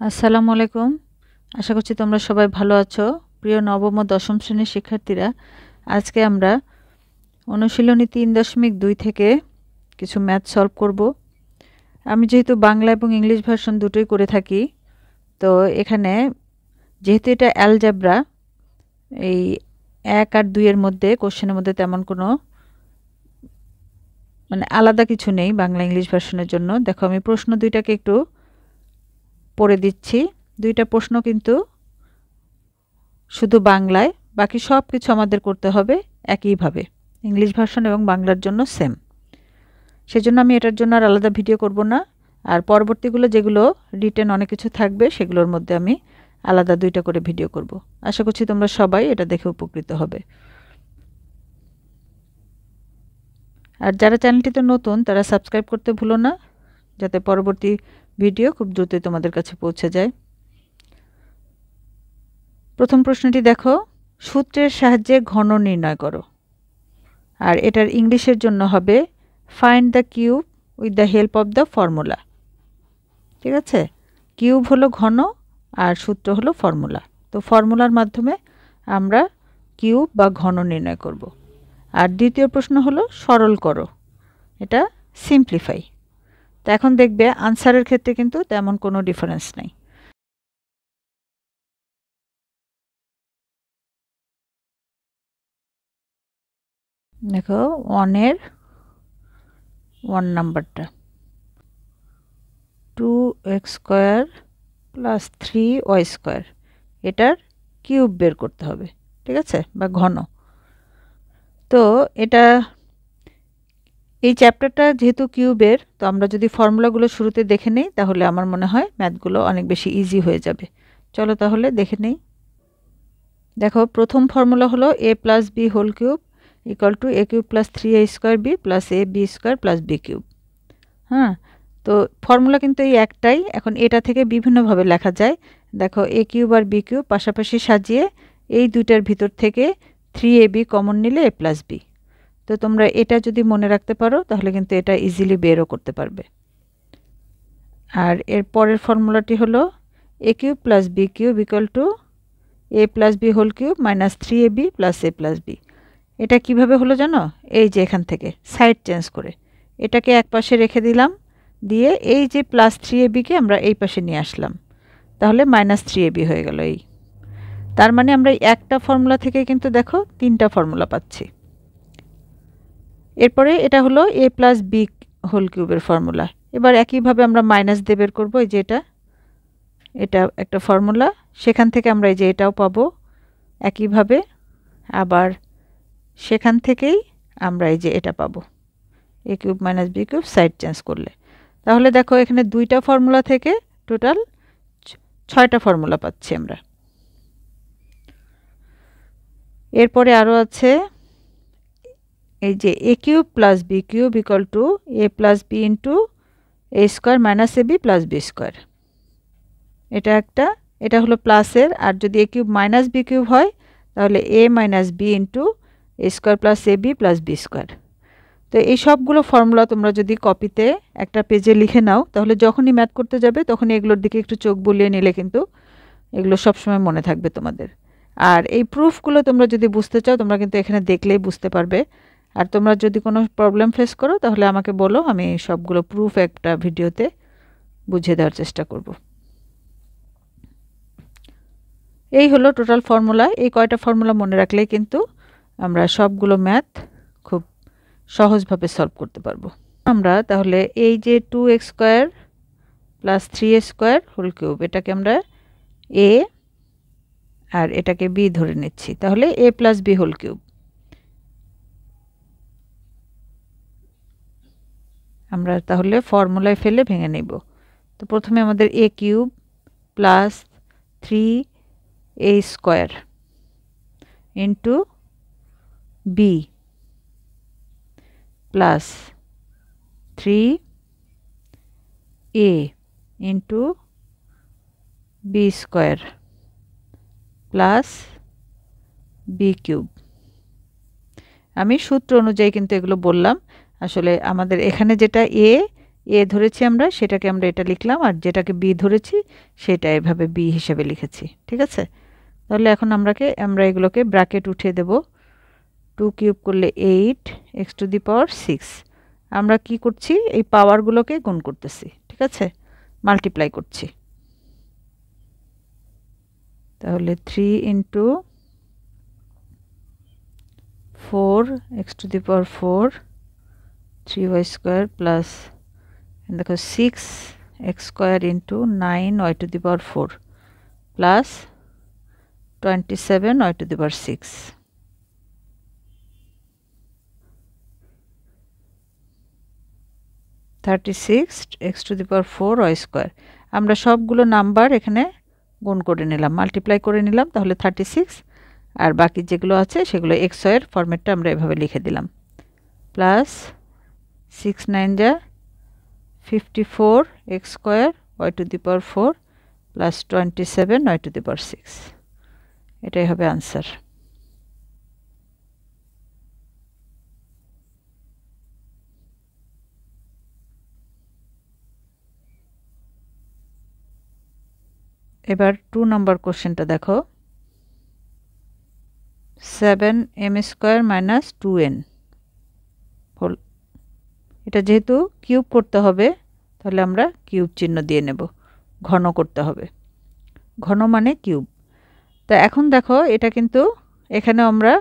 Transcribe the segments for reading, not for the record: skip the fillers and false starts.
আসসালামু আলাইকুম। আশা করছি তোমরা সবাই ভালো আছো। প্রিয় নবম ও দশম শ্রেণীর শিক্ষার্থীরা, আজকে আমরা অনুশীলনী 3.2 থেকে কিছু ম্যাথ সলভ করব। আমি যেহেতু বাংলা এবং ইংলিশ ভার্সন দুটোই করে থাকি, তো এখানে যেহেতু এটা অ্যালজেব্রা, এই 1 আর 2 এর মধ্যে কোশ্চেনের মধ্যে তেমন কোনো আলাদা কিছু নেই বাংলা ইংলিশ ভার্সনের জন্য। দেখো, আমি প্রশ্ন দুইটাকে একটু পড়ে দিচ্ছি। দুইটা প্রশ্ন কিন্তু শুধু বাংলায়, বাকি সব কিছু আমাদের করতে হবে একইভাবে, ইংলিশ ভার্সন এবং বাংলার জন্য সেম। সেজন্য আমি এটার জন্য আর আলাদা ভিডিও করব না। আর পরবর্তীগুলো যেগুলো রিটেন অনেক কিছু থাকবে, সেগুলোর মধ্যে আমি আলাদা দুইটা করে ভিডিও করব। আশা করছি তোমরা সবাই এটা দেখে উপকৃত হবে। আর যারা চ্যানেলটিতে নতুন, তারা সাবস্ক্রাইব করতে ভুলো না, যাতে পরবর্তী ভিডিও খুব দ্রুতই তোমাদের কাছে পৌঁছে যায়। প্রথম প্রশ্নটি দেখো, সূত্রের সাহায্যে ঘন নির্ণয় করো। আর এটার ইংলিশের জন্য হবে find the cube with the help of the formula. ঠিক আছে, কিউব হলো ঘন আর সূত্র হলো ফর্মুলা। তো ফর্মুলার মাধ্যমে আমরা কিউব বা ঘন নির্ণয় করব। আর দ্বিতীয় প্রশ্ন হলো সরল করো, এটা সিম্পলিফাই। তো এখন দেখবে আনসারের ক্ষেত্রে কিন্তু তেমন কোনো ডিফারেন্স নেই। দেখো, 1 নাম্বারটা 2x² + 3y², এটার কিউব বের করতে হবে। ঠিক আছে, বা ঘন। তো এটা, এই চ্যাপ্টারটা যেহেতু কিউবের, তো আমরা যদি ফর্মুলাগুলো শুরুতে দেখে নিই, তাহলে আমার মনে হয় ম্যাথগুলো অনেক বেশি ইজি হয়ে যাবে। চলো তাহলে দেখে নিই। দেখো, প্রথম ফর্মুলা হলো a + b whole cube = a³ + 3a² b + ab² + b³। হ্যাঁ, তো ফর্মুলা কিন্তু এই একটাই। এখন এটা থেকে বিভিন্নভাবে লেখা যায়। দেখো, a³ আর b³ পাশাপাশি সাজিয়ে এই দুইটার ভিতর থেকে 3ab কমন নিলে a + b। তো তোমরা এটা যদি মনে রাখতে পারো, তাহলে কিন্তু এটা ইজিলি বেরও করতে পারবে। আর এর পরের ফর্মুলাটি হলো a³ + b³ = a + b whole cube - 3ab + a + b। এটা কিভাবে হলো জানো? এই যে এখান থেকে সাইড চেঞ্জ করে এটাকে এক পাশে রেখে দিলাম, দিয়ে এই যে +3ab কে আমরা এই পাশে নিয়ে আসলাম, তাহলে -3ab হয়ে গেল। এই, তার মানে আমরা একটা ফর্মুলা থেকে কিন্তু দেখো তিনটা ফর্মুলা পাচ্ছি। এরপরে এটা হলো a + b হোল কিউবের ফর্মুলা। এবার একইভাবে আমরা মাইনাস দিয়ে বের করবো। এই যে এটা একটা ফর্মুলা, সেখান থেকে আমরা এই যে এটাও পাবো একইভাবে। আবার সেখান থেকেই আমরা এই যে এটা পাবো, a³ - b³ সাইড চেঞ্জ করলে। তাহলে দেখো, এখানে দুইটা ফর্মুলা থেকে টোটাল 6টা ফর্মুলা পাচ্ছি আমরা। এরপরে আরও আছে এই যে a³ + b³ = a + b * a² - ab + b²। এটা একটা, এটা হলো প্লাসের। আর যদি a³ - b³ হয়, তাহলে a - b a² + ab + b²। তো এই সবগুলো ফর্মুলা তোমরা যদি কপিতে একটা পেজে লিখে নাও, তাহলে যখনই ম্যাথ করতে যাবে তখনই এগুলোর দিকে একটু চোখ বুলিয়ে নিলে কিন্তু এগুলো সবসময় মনে থাকবে তোমাদের। আর এই প্রুফগুলো তোমরা যদি বুঝতে চাও, তোমরা কিন্তু এখানে দেখলেই বুঝতে পারবে। আর তোমরা যদি কোনো প্রবলেম ফেস করো, তাহলে আমাকে বলো, আমি সবগুলো প্রুফ একটা ভিডিওতে বুঝিয়ে দেওয়ার চেষ্টা করব। এই হলো টোটাল ফর্মুলা। এই কয়টা ফর্মুলা মনে রাখলেই কিন্তু আমরা সবগুলো ম্যাথ খুব সহজভাবে সলভ করতে পারবো। আমরা তাহলে এই যে 2x² + 3a² হোল কিউব, এটাকে আমরা a আর এটাকে b ধরে নিচ্ছি, তাহলে a + b হোল কিউব। আমরা তাহলে ফর্মুলায় ফেলে ভেঙে নেব। তো প্রথমে আমাদের a³ + 3a² into b + 3a into b² plus b³। আমি সূত্র অনুযায়ী কিন্তু এগুলো বললাম। আসলে আমাদের এখানে যেটা a, এ ধরেছি আমরা, সেটাকে আমরা এটা লিখলাম, আর যেটাকে বি ধরেছি সেটা এভাবে বি হিসেবে লিখেছি। ঠিক আছে, তাহলে এখন আমরা এগুলোকে ব্র্যাকেট উঠিয়ে দেব। 2 কিউব করলে 8 এক্স টু দি পাওয়ার 6। আমরা কি করছি, এই পাওয়ারগুলোকে গুণ করতেছি। ঠিক আছে, মাল্টিপ্লাই করছি। তাহলে 3 into 4 x two the power 4 3y square plus দেখো 6 x square into 9y two the power 4 plus 27y two the power 6। Thirty six x two the power 4y square. আমরা সবগুলো নাম্বার এখানে গুণ করে নিলাম, মাল্টিপ্লাই করে নিলাম। তাহলে 36, আর বাকি যেগুলো আছে সেগুলো এক্স এর ফরম্যাটটা আমরা এভাবে লিখে দিলাম। প্লাস 6 9 যা 54 x square y to the power 4 plus 27 y to the power 6। এটাই হবে আনসার। এবার 2 নম্বর কোশ্চেনটা দেখো। 7m square minus 2n whole, এটা যেহেতু কিউব করতে হবে তাহলে আমরা কিউব চিহ্ন দিয়ে নেব। ঘন করতে হবে, ঘন মানে কিউব। তো এখন দেখো এটা কিন্তু এখানে আমরা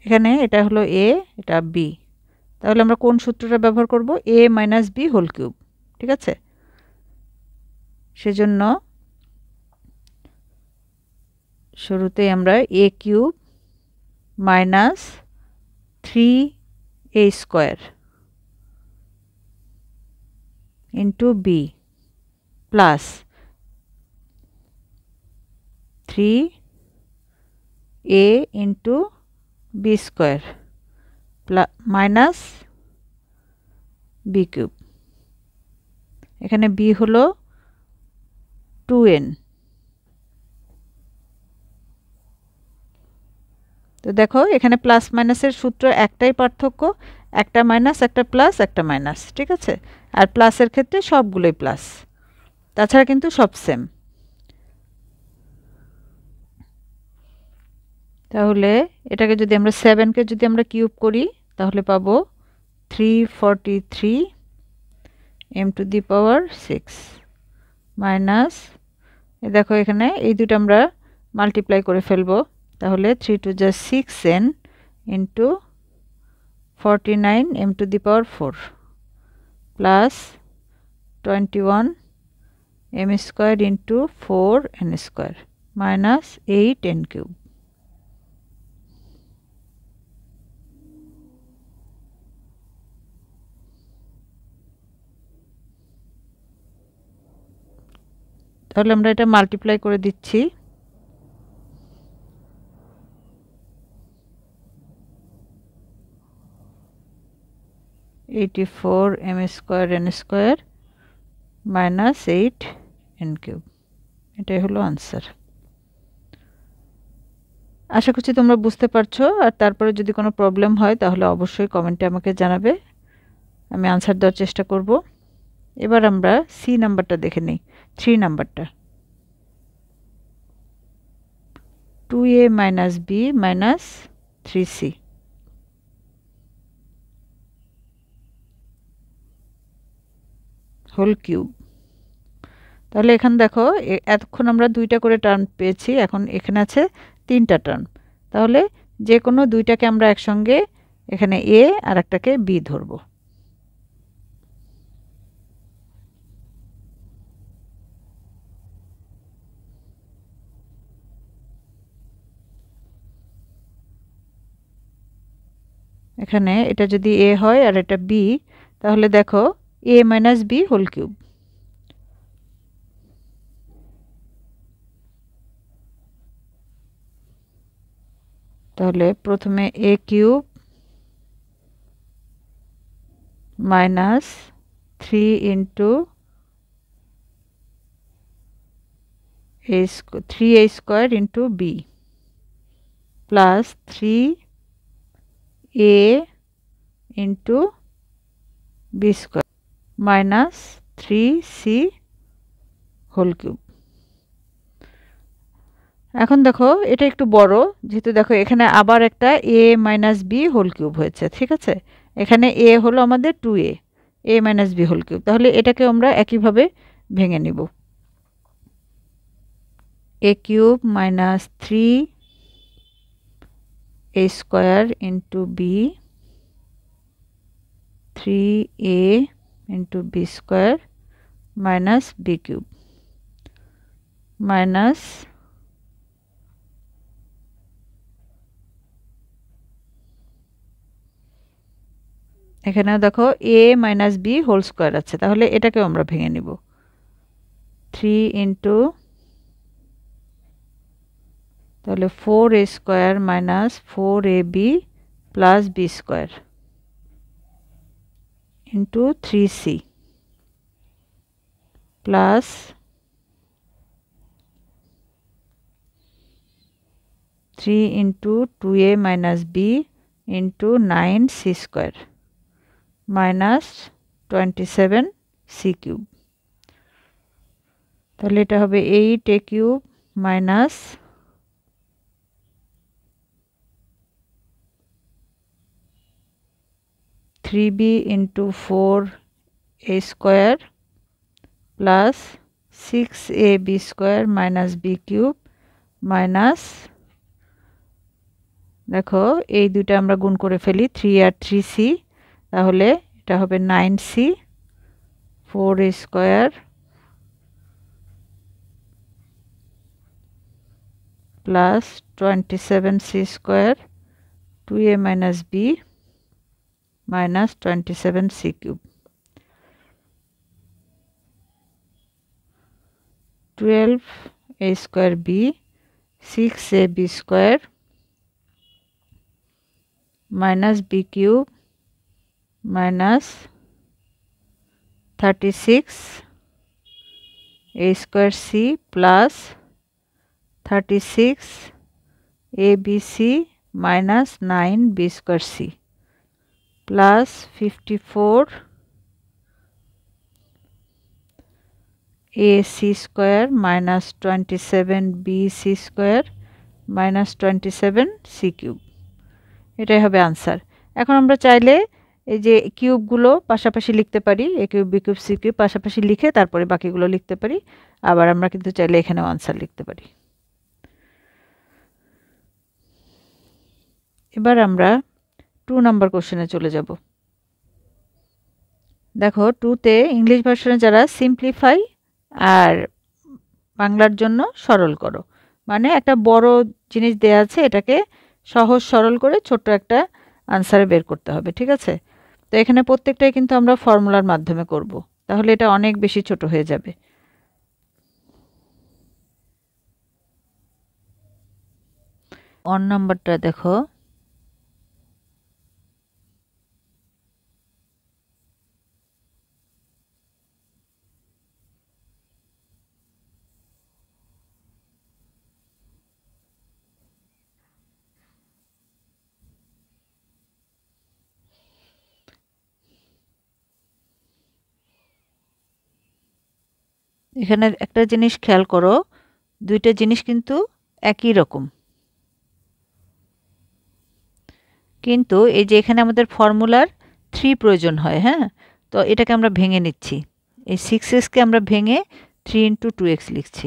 এখানে এটা হলো এ, এটা বি, তাহলে আমরা কোন সূত্রটা ব্যবহার করব, a minus B whole cube. ঠিক আছে, সেজন্য শুরুতেই আমরা a cube minus 3a square into b plus 3a into b square minus B cube. এখানে বি হলো 2n। তো দেখো এখানে প্লাস মাইনাসের সূত্র একটাই পার্থক্য, একটা মাইনাস একটা প্লাস একটা মাইনাস। ঠিক আছে, আর প্লাসের ক্ষেত্রে সবগুলোই প্লাস, তাছাড়া কিন্তু সব সেম। তাহলে এটাকে যদি আমরা 7কে যদি আমরা কিউব করি তাহলে পাবো 343 m two the power 6 minus, দেখো এখানে এই দুটো আমরা মাল্টিপ্লাই করে ফেলবো। তাহলে 3 টু যা 6n into 49 m two the power 4 plus 21 m square into 4n square minus 8n cube. তাহলে আমরা এটা মাল্টিপ্লাই করে দিচ্ছি। এইটি 4m square n square minus 8n cube. এটাই হলো আনসার। আশা করছি তোমরা বুঝতে পারছো, আর তারপরে যদি কোনো প্রবলেম হয় তাহলে অবশ্যই কমেন্টে আমাকে জানাবে, আমি আনসার দেওয়ার চেষ্টা করব। এবার আমরা সি নাম্বারটা দেখে নিই, 3 নাম্বারটা। 2a minus B minus 3c whole cube. তাহলে এখানে দেখো এতক্ষণ আমরা দুইটা করে টার্ম পেয়েছি, এখন এখানে আছে 3টা টার্ম। তাহলে যে কোনো দুইটাকে আমরা একসঙ্গে এখানে এ আর একটাকে বি ধরবো। এখানে এটা যদি এ হয় আর এটা বি, তাহলে দেখো a minus B whole cube. তাহলে প্রথমে a cube minus 3 into 3a square into b plus 3a into b square minus 3c whole cube. এখন দেখো এটা একটু বড়, যেহেতু দেখো এখানে আবার একটা a minus B whole cube হয়েছে, ঠিক আছে। এখানে a হলো আমাদের 2a, a minus B whole cube, তাহলে এটাকে আমরা একইভাবে ভেঙে নিব। a cube minus 3a square into b 3a into b square minus B cube minus এখানেও দেখো a minus B whole square আছে, তাহলে এটাকেও আমরা ভেঙে নিব। 3 ইন্টু তাহলে 4a square minus 4ab plus B square into 3c plus 3 into 2a minus B into 9c square minus 27c cube. তাহলে এটা হবে 8a cube minus 3b into 4a square plus 6ab square minus B cube minus, দেখো এই দুটো আমরা গুণ করে ফেলি 3 আর 3c, তাহলে এটা হবে 9c 4a square plus 27c square 2a minus B minus 27c cube 12a square B 6ab square minus B cube minus 36a square C plus 36abc minus 9b square C plus 54ac square minus 27bc square minus 27c cube. এটাই হবে answer. এখন আমরা চাইলে এই যে কিউবগুলো পাশাপাশি লিখতে পারি, a cube b cube c cube পাশাপাশি লিখে তারপরে বাকিগুলো লিখতে পারি, আবার আমরা কিন্তু চাইলে এখানেও আনসার লিখতে পারি। এবার আমরা 2 নম্বর কোশ্চেনে চলে যাব। দেখো 2তে ইংলিশ ভার্সনে যারা সিম্পলিফাই আর বাংলার জন্য সরল করো, মানে একটা বড় জিনিস দেয়া আছে, এটাকে সহজ সরল করে ছোট্ট একটা আনসারে বের করতে হবে, ঠিক আছে। তো এখানে প্রত্যেকটাই কিন্তু আমরা ফর্মুলার মাধ্যমে করব, তাহলে এটা অনেক বেশি ছোট হয়ে যাবে। অন নাম্বারটা দেখো, এখানে একটা জিনিস খেয়াল করো, দুইটা জিনিস কিন্তু একই রকম, কিন্তু এই যে এখানে আমাদের ফর্মুলার 3 প্রয়োজন হয়, হ্যাঁ। তো এটাকে আমরা ভেঙে নিচ্ছি, এই 6xকে আমরা ভেঙে 3 ইন্টু 2x লিখছি।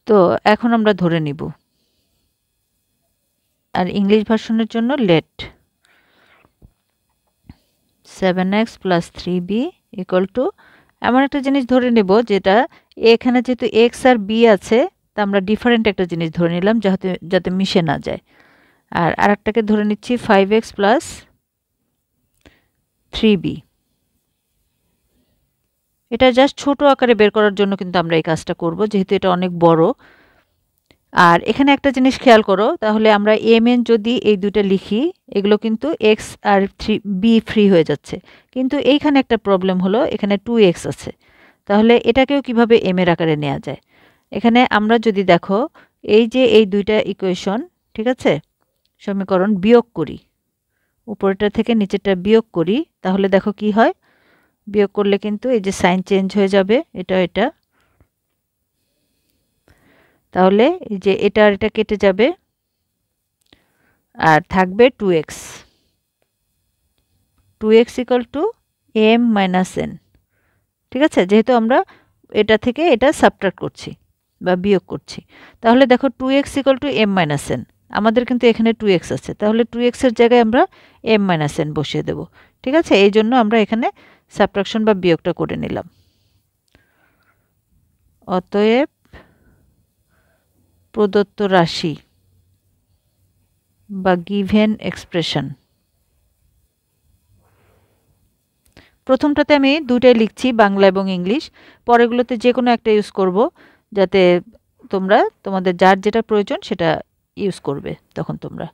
তো এখন আমরা ধরে নিব, আর ইংলিশ ভার্সনের জন্য late 7x plus 3b equal to, এমন একটা জিনিস ধরে নেব যেটা এখানে যেহেতু x আর b আছে, তা আমরা ডিফারেন্ট একটা জিনিস ধরে নিলাম যাতে যাতে মিশে না যায়। আর আরেকটাকে ধরে নিচ্ছি 5x প্লাস 3b। এটা জাস্ট ছোট আকারে বের করার জন্য কিন্তু আমরা এই কাজটা করব, যেহেতু এটা অনেক বড়। আর এখানে একটা জিনিস খেয়াল করো, তাহলে আমরা mn যদি এই দুটো লিখি, এগুলো কিন্তু x আর b ফ্রি হয়ে যাচ্ছে, কিন্তু এইখানে একটা প্রবলেম হলো, এখানে 2x আছে। তাহলে এটাকেও কিভাবে m এর আকারে নেওয়া যায়? এখানে আমরা যদি দেখো, এই যে এই দুইটা ইকুয়েশন, ঠিক আছে, সমীকরণ বিয়োগ করি, উপরেরটা থেকে নিচেরটা বিয়োগ করি, তাহলে দেখো কি হয়। বিয়োগ করলে কিন্তু এই যে সাইন চেঞ্জ হয়ে যাবে, এটা তাহলে এই যে এটা আর এটা কেটে যাবে, আর থাকবে 2x। 2x equal to m minus n। ঠিক আছে, যেহেতু আমরা এটা থেকে এটা সাবট্রাক্ট করছি বা বিয়োগ করছি, তাহলে দেখো 2x equal to m minus n। আমাদের কিন্তু এখানে 2x আছে, তাহলে 2x এর জায়গায় আমরা m মাইনাস n বসিয়ে দেব। ঠিক আছে, এই জন্য আমরা এখানে সাবট্রাকশন বা বিয়োগটা করে নিলাম। অতএব প্রদত্ত রাশি বা গিভেন এক্সপ্রেশন, প্রথমটাতে আমি দুটাই লিখছি, বাংলা এবং ইংলিশ, পরেগুলোতে যে কোনো একটা ইউজ করব, যাতে তোমরা তোমাদের যার যেটা প্রয়োজন সেটা ইউজ করবে তখন তোমরা।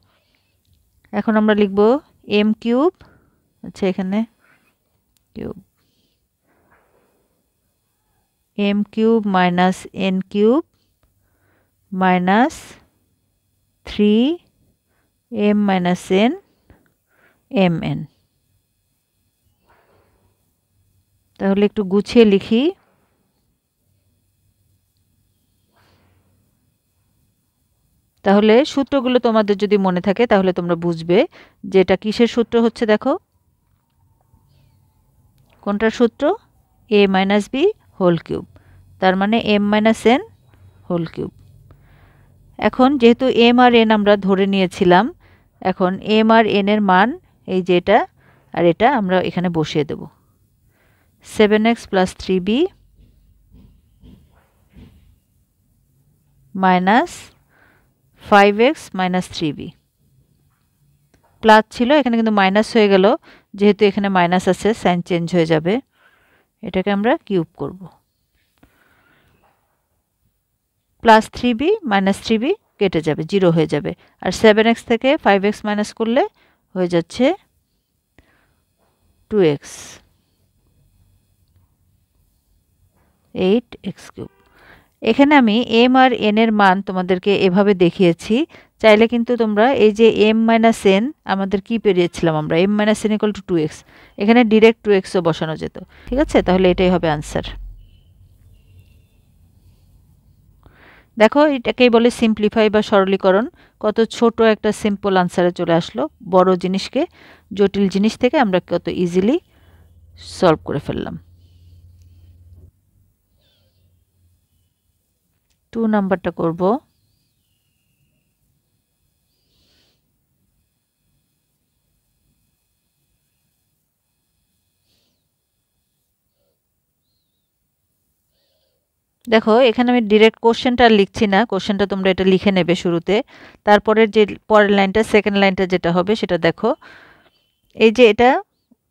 এখন আমরা লিখব m কিউব, আচ্ছা এখানে cube, m cube minus n cube minus 3m minus n mn। তাহলে একটু গুছিয়ে লিখি। তাহলে সূত্রগুলো তোমাদের যদি মনে থাকে তাহলে তোমরা বুঝবে যে এটা কিসের সূত্র হচ্ছে। দেখো কোনটার সূত্র, a minus B whole cube, তার মানে m minus n whole cube. এখন যেহেতু m আর n আমরা ধরে নিয়েছিলাম, এখন m আর n এর মান এই যে এটা আর এটা আমরা এখানে বসিয়ে দেব। 7x plus 3b minus 5x minus 3b, plus ছিল এখানে কিন্তু মাইনাস হয়ে গেল, যেহেতু এখানে মাইনাস আছে সাইন চেঞ্জ হয়ে যাবে, এটাকে আমরা কিউব করব। প্লাস 3b মাইনাস 3b কেটে যাবে, 0 হয়ে যাবে, আর 7x থেকে 5x মাইনাস করলে হয়ে যাচ্ছে 2x, 8x কিউব। এখানে আমি m আর n এর মান তোমাদেরকে এভাবে দেখিয়েছি, চাইলে কিন্তু তোমরা এই যে m মাইনাস n আমাদের কি পেরিয়েছিলাম আমরা, m minus n equal to 2x, এখানে ডিরেক্ট 2xও বসানো যেত। ঠিক আছে, তাহলে এটাই হবে আনসার। দেখো এটাকেই বলে সিম্পলিফাই বা সরলীকরণ, কত ছোট একটা সিম্পল আনসারে চলে আসলো, বড় জিনিসকে জটিল জিনিস থেকে আমরা কত ইজিলি সলভ করে ফেললাম। 2 নাম্বারটা করব। দেখো এখানে আমি ডিরেক্ট কোশ্চেনটা আর লিখছি না, কোশ্চেনটা তোমরা এটা লিখে নেবে শুরুতে, তারপরের যে পরের লাইনটা সেকেন্ড লাইনটা যেটা হবে সেটা দেখো। এই যে এটা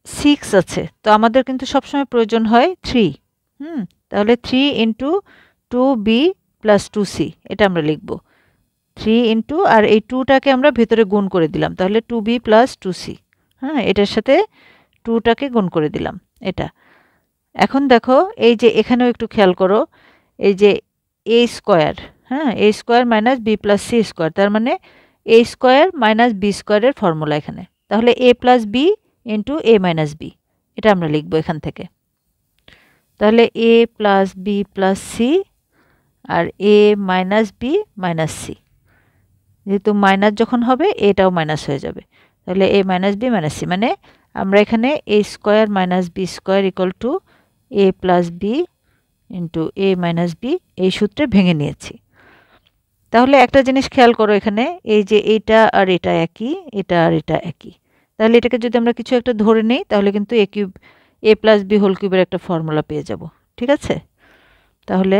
6 আছে, তো আমাদের কিন্তু সবসময় প্রয়োজন হয় 3। তাহলে 3 ইন্টু 2b প্লাস 2c, এটা আমরা লিখব 3 ইন্টু, আর এই 2টাকে আমরা ভেতরে গুণ করে দিলাম, তাহলে 2b প্লাস 2c। হ্যাঁ, এটার সাথে 2টাকে গুণ করে দিলাম এটা। এখন দেখো এই যে এখানেও একটু খেয়াল করো, এই যে a স্কোয়ার, হ্যাঁ, a square minus b plus c square, তার মানে a স্কোয়ার মাইনাস b স্কোয়ারের ফর্মুলা এখানে, তাহলে a plus b into a minus b, এটা আমরা লিখবো এখান থেকে। তাহলে a plus b plus c আর a minus b minus c, যেহেতু মাইনাস যখন হবে এটাও মাইনাস হয়ে যাবে, তাহলে a minus b minus c, মানে আমরা এখানে a square minus b square equal to a plus b into a minus b এই সূত্রে ভেঙে নিয়েছি। তাহলে একটা জিনিস খেয়াল করো, এখানে এই যে এটা আর এটা একই, এটা আর এটা একই, তাহলে এটাকে যদি আমরা কিছু একটা ধরে নেই তাহলে কিন্তু a cube, a plus b whole কিউবের একটা ফর্মুলা পেয়ে যাব। ঠিক আছে, তাহলে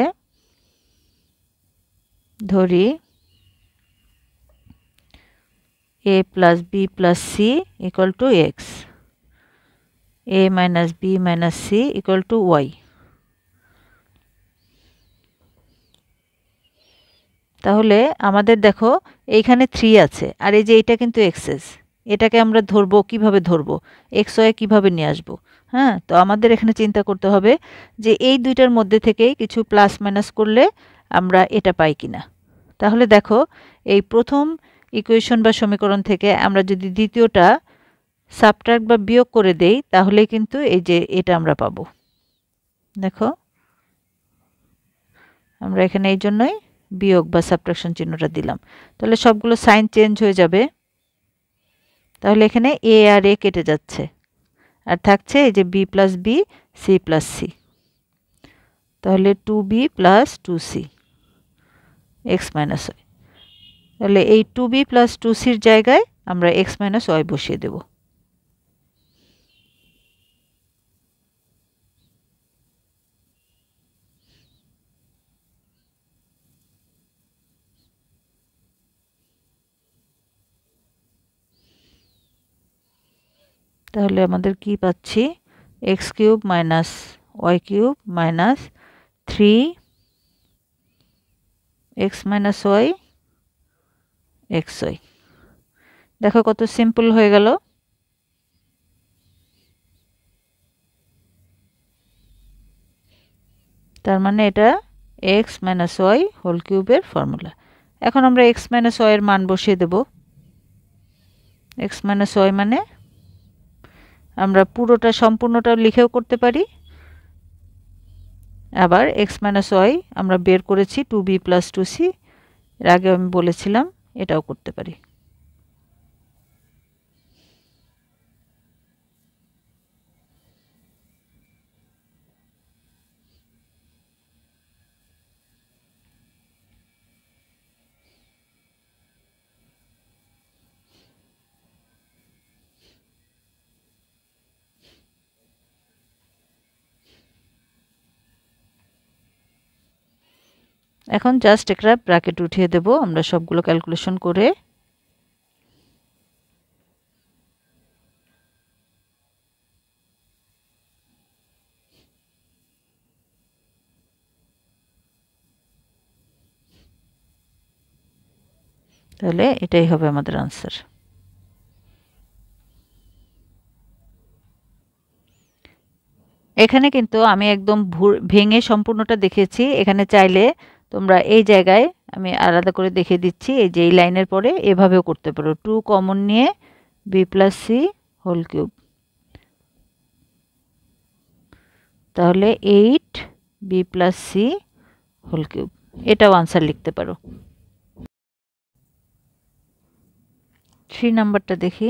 ধরি a plus b plus c equal to x, a minus b minus c equal to y। তাহলে আমাদের দেখো এইখানে 3 আছে আর এই যে এটা কিন্তু এক্সেস, এটাকে আমরা ধরবো কিভাবে, ধরবো এক্স ওয়াই কীভাবে নিয়ে আসবো। হ্যাঁ, তো আমাদের এখানে চিন্তা করতে হবে যে এই দুইটার মধ্যে থেকেই কিছু প্লাস মাইনাস করলে আমরা এটা পাই কিনা। তাহলে দেখো এই প্রথম ইকুয়েশন বা সমীকরণ থেকে আমরা যদি দ্বিতীয়টা সাবট্রাক্ট বা বিয়োগ করে দেই তাহলে কিন্তু এই যে এটা আমরা পাবো। দেখো আমরা এখানে এই জন্যই বিয়োগ বা সাবট্রাকশন চিহ্নটা দিলাম, তাহলে সবগুলো সাইন চেঞ্জ হয়ে যাবে। তাহলে এখানে এ আর এ কেটে যাচ্ছে আর থাকছে এই যে B plus B, C plus C. তাহলে 2b plus 2c x minus Y. তাহলে এই 2b প্লাস 2cর জায়গায় আমরা এক্স মাইনাস ওয়াই বসিয়ে দেব। তাহলে আমাদের কি পাচ্ছি, X cube minus Y cube minus 3 X minus Y X Y. দেখো কত সিম্পল হয়ে গেল। তার মানে এটা এক্স মাইনাস ওয়াই হোল কিউবের ফর্মুলা। এখন আমরা এক্স মাইনাস ওয়াইয়ের মান বসিয়ে দেব। এক্স মাইনাস ওয়াই মানে আমরা পুরোটা সম্পূর্ণটা লিখেও করতে পারি, আবার এক্স মাইনাস ওয়াই আমরা বের করেছি 2b প্লাস 2c, এর আগে আমি বলেছিলাম, এটাও করতে পারি। এখন জাস্ট একটা ব্র্যাকেট উঠিয়ে দেব আমরা সবগুলো ক্যালকুলেশন করে। তাহলে এটাই হবে আমাদের আনসার। এখানে কিন্তু আমি একদম ভেঙে সম্পূর্ণটা দেখিয়েছি, এখানে চাইলে তোমরা এই জায়গায় আমি আলাদা করে দেখিয়ে দিচ্ছি, এই যে এই লাইনের পরে এভাবেও করতে পারো, 2 কমন নিয়ে B plus C whole cube, তাহলে 8 B plus C whole cube, এটাও আনসার লিখতে পারো। 3 নাম্বারটা দেখি।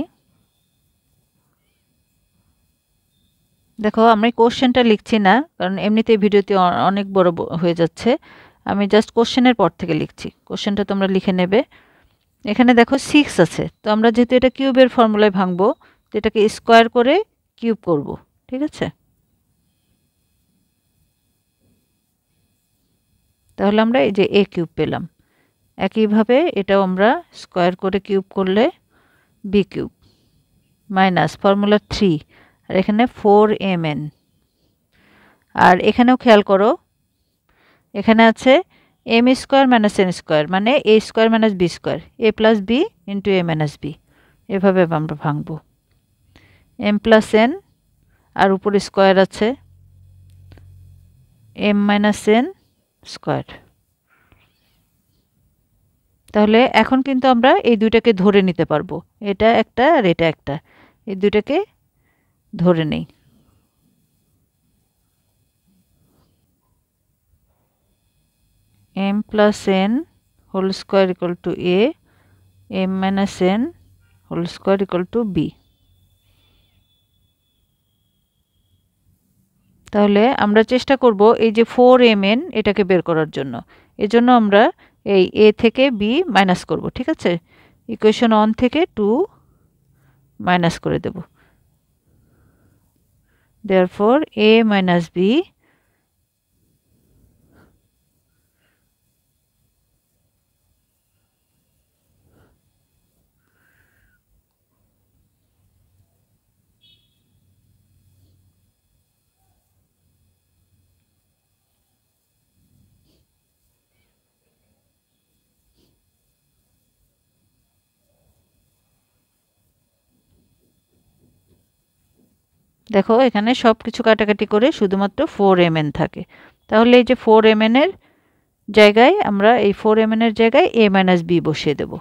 দেখো আমি কোশ্চেনটা লিখছি না, কারণ এমনিতেই ভিডিওতে অনেক বড় হয়ে যাচ্ছে, আমি জাস্ট কোশ্চেনের পর থেকে লিখছি, কোশ্চেনটা তোমরা লিখে নেবে। এখানে দেখো 6 আছে, তো আমরা যেহেতু এটা কিউবের ফর্মুলায় ভাঙবো, তো এটাকে স্কোয়ার করে কিউব করব, ঠিক আছে। তাহলে আমরা এই যে এ কিউব পেলাম, একইভাবে এটাও আমরা স্কোয়ার করে কিউব করলে বি কিউব মাইনাস ফর্মুলা 3 আর এখানে 4mn। আর এখানেও খেয়াল করো, এখানে আছে M square minus N square মানে A square minus B square, A plus B into A minus B, এভাবে আমরা ভাঙবো। এম প্লাস এন আর উপরে স্কোয়ার আছে এম মাইনাস এন স্কোয়ার। তাহলে এখন কিন্তু আমরা এই দুইটাকে ধরে নিতে পারবো, এটা একটা আর এটা একটা, এই দুইটাকে ধরে নেই। m plus n whole square equal to a, m minus n whole square equal to b। তাহলে আমরা চেষ্টা করব এই যে 4mn এটাকে বের করার জন্য, এজন্য আমরা এই a থেকে b মাইনাস করব, ঠিক আছে। ইকুয়েশন 1 থেকে 2 মাইনাস করে দেব, therefore a minus b দেখো এখানে সব কিছু কাটাকাটি করে শুধুমাত্র 4mn থাকে। তাহলে এই যে 4mn এর জায়গায় আমরা এই 4mn এর জায়গায় a মাইনাস b বসিয়ে দেব।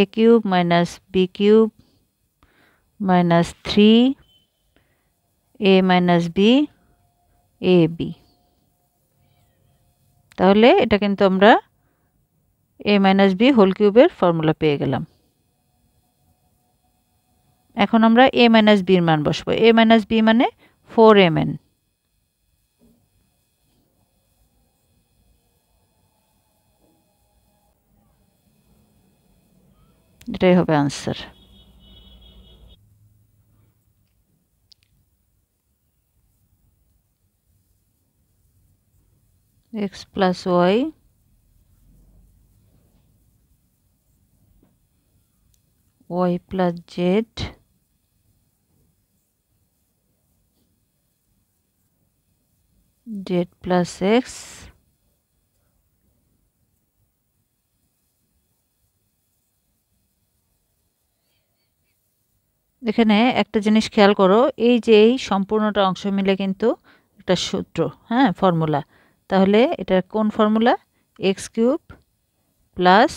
a cube minus b cube minus 3 a minus b a b। তাহলে এটা কিন্তু আমরা a মাইনাস b হোল কিউবের ফর্মুলা পেয়ে গেলাম। এখন আমরা a মাইনাস b এর মান বসাবো। a মাইনাস b মানে 4mn। এটাই হবে answer. x plus y y plus z z plus x এখানে একটা জিনিস খেয়াল করো, এই যে এই সম্পূর্ণটা অংশ মিলে কিন্তু একটা সূত্র, হ্যাঁ, ফর্মুলা। তাহলে এটা কোন formula? X cube plus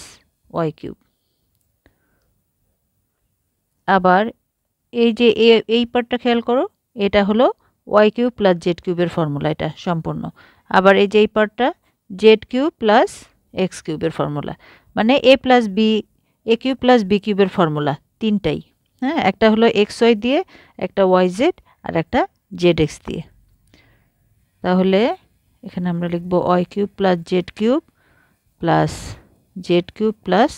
Y cube. আবার এই যে এই পার্টটা খেয়াল করো, এটা হলো ওয়াই কিউব প্লাস জেড কিউবের ফর্মুলা, এটা সম্পূর্ণ। আবার এই যে এই পার্টটা জেড কিউব প্লাস এক্স কিউবের ফর্মুলা, মানে A plus B, A cube plus B কিউবের ফর্মুলা তিনটাই। হ্যাঁ, একটা হলো এক্স ওয়াই দিয়ে, একটা ওয়াই জেড, আর একটা জেড এক্স দিয়ে। তাহলে এখানে আমরা লিখব Y cube plus Z cube plus Z cube plus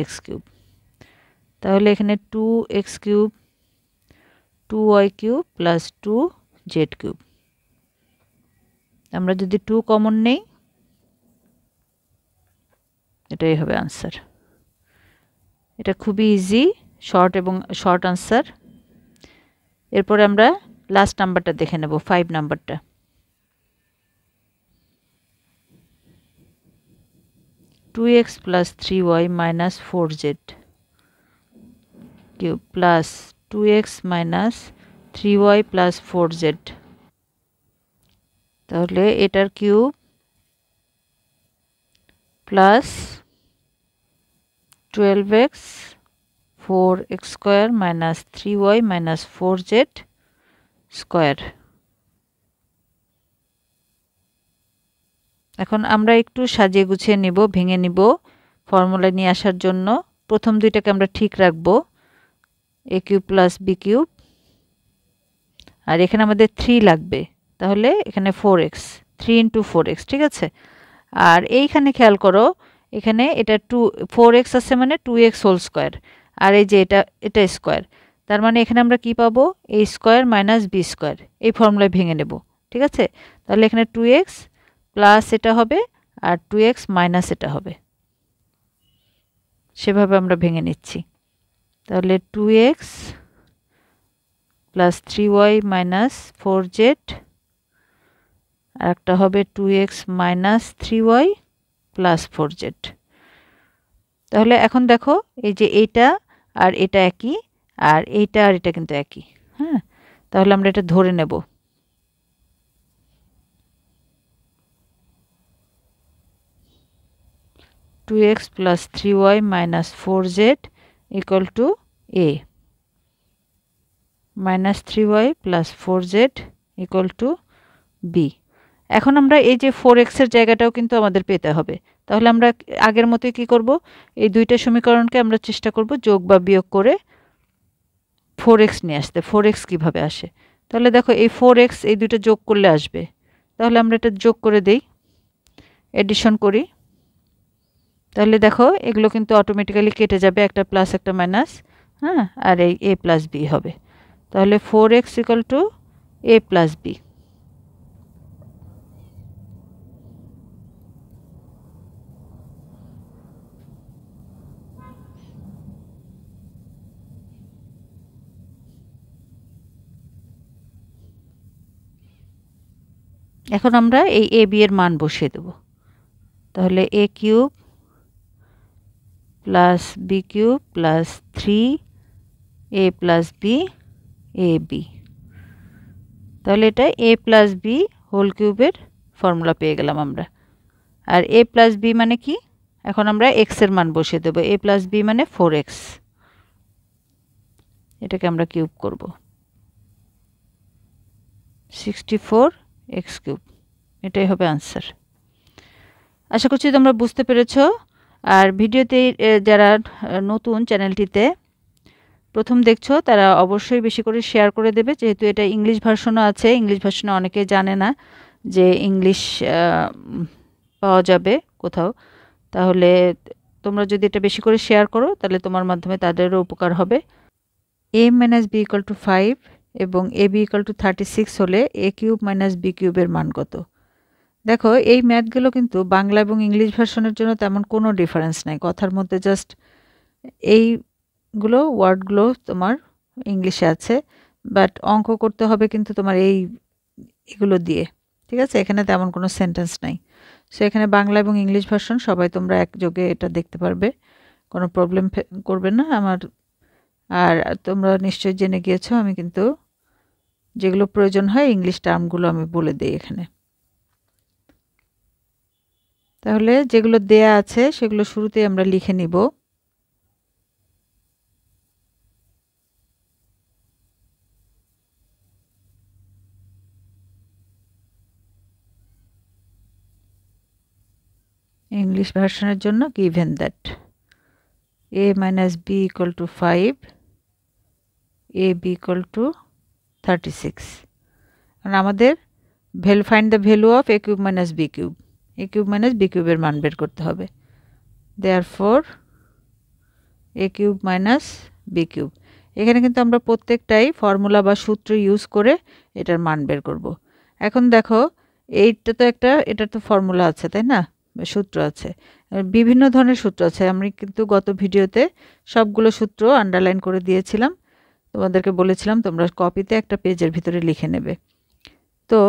X cube. তাহলে এখানে 2x cube 2y cube plus 2z cube. আমরা যদি 2 কমন নেই, এটাই হবে আনসার। এটা খুবই ইজি, শর্ট এবং শর্ট আনসার। এরপরে আমরা লাস্ট নাম্বারটা দেখে নেব, 5 নাম্বারটা। 2x plus 3y minus 4z cube plus 2x minus 3y plus 4z। তাহলে এটার cube plus 12x 4x square minus 3y minus 4z square. এখন আমরা একটু সাজিয়ে গুছিয়ে নিব, ভেঙে নিব ফর্মুলা নিয়ে আসার জন্য। প্রথম দুইটাকে আমরা ঠিক রাখবো, এ কিউব প্লাস বি কিউব, আর এখানে আমাদের 3 লাগবে, তাহলে এখানে 4x, 3 ইন্টু 4x, ঠিক আছে। আর এইখানে খেয়াল করো, এখানে এটা 4x আছে মানে 2x হোল স্কোয়ার, আর এই যে এটা স্কোয়ার, তার মানে এখানে আমরা কি পাবো? a square minus B square. এই ফর্মুলায় ভেঙে নেব, ঠিক আছে। তাহলে এখানে 2x প্লাস এটা হবে আর 2x মাইনাস এটা হবে, সেভাবে আমরা ভেঙে নিচ্ছি। তাহলে 2x plus 3y minus 4z, আর একটা হবে 2x minus 3y plus 4z। তাহলে এখন দেখো, এই যে এইটা আর এটা একই, আর এইটা আর এটা কিন্তু একই। হ্যাঁ, তাহলে আমরা এটা ধরে নেব। Two X plus 3y minus 4z equal to a minus 3y plus 4z equal to b। এখন আমরা এই যে 4x এর জায়গাটাও কিন্তু আমাদের পেতে হবে। তাহলে আমরা আগের মতোই কি করব, এই দুইটা সমীকরণকে আমরা চেষ্টা করব যোগ বা বিয়োগ করে 4x নিয়ে আসতে। 4x কিভাবে আসে? তাহলে দেখো, এই 4x এই দুইটা যোগ করলে আসবে, তাহলে আমরা এটা যোগ করে দেই, এডিশন করি। তাহলে দেখো এগুলো কিন্তু অটোমেটিক্যালি কেটে যাবে, একটা প্লাস একটা মাইনাস, হ্যাঁ, আর এই a প্লাস b হবে। তাহলে 4x equal to a plus b। এখন আমরা এই এ বি এর মান বসিয়ে দেব। তাহলে a cube plus B cube plus 3 a plus B a b. তাহলে এটা এ প্লাস বি হোল কিউবের ফর্মুলা পেয়ে গেলাম আমরা। আর এ প্লাস বি মানে কি? এখন আমরা এক্স এর মান বসিয়ে দেব। এ প্লাস বি মানে 4x। এটাকে আমরা কিউব করব। 64x cube. এটাই হবে আনসার। আশা করছি তোমরা বুঝতে পেরেছো। আর ভিডিওতে যারা নতুন চ্যানেলটিতে প্রথম দেখছো তারা অবশ্যই বেশি করে শেয়ার করে দেবে, যেহেতু এটা ইংলিশ ভার্সনও আছে। ইংলিশ ভার্সনে অনেকেই জানে না যে ইংলিশ পাওয়া যাবে কোথাও। তাহলে তোমরা যদি এটা বেশি করে শেয়ার করো তাহলে তোমার মাধ্যমে তাদেরও উপকার হবে। a minus B equal to 5 এবং এ বি ইকুয়াল টু 36 হলে এ কিউব মাইনাস বি কিউবের মান কত? দেখো এই ম্যাথগুলো কিন্তু বাংলা এবং ইংলিশ ভার্সনের জন্য তেমন কোনো ডিফারেন্স নাই। কথার মধ্যে জাস্ট এইগুলো ওয়ার্ডগুলো তোমার ইংলিশে আছে, বাট অঙ্ক করতে হবে কিন্তু তোমার এগুলো দিয়ে। ঠিক আছে, এখানে তেমন কোনো সেন্টেন্স নাই। সো এখানে বাংলা এবং ইংলিশ ভার্সন সবাই তোমরা একযোগে এটা দেখতে পারবে, কোনো প্রবলেম করবে না আমার। আর তোমরা নিশ্চয়ই জেনে গিয়েছো আমি কিন্তু যেগুলো প্রয়োজন হয় ইংলিশ টার্মগুলো আমি বলে দিই এখানে। তাহলে যেগুলো দেয়া আছে সেগুলো শুরুতেই আমরা লিখে নিব। ইংলিশ ভার্সনের জন্য given that a minus b equal to 5, a b equal to 36। আর আমাদের find the value of a cube minus b cube, a cube minus b cube এর মান বের করতে হবে। therefore a cube minus b cube। এখানে কিন্তু আমরা প্রত্যেকটাই ফর্মুলা বা সূত্র ইউজ করে এটার মান বের করব। এখন দেখো এটার তো ফর্মুলা আছে, তাই না? সূত্র আছে, বিভিন্ন ধরনের সূত্র আছে। আমি কিন্তু গত ভিডিওতে সবগুলো সূত্র আন্ডারলাইন করে দিয়েছিলাম, তোমাদেরকে বলেছিলাম তোমরা কপিতে একটা পেজের ভিতরে লিখে নেবে। তো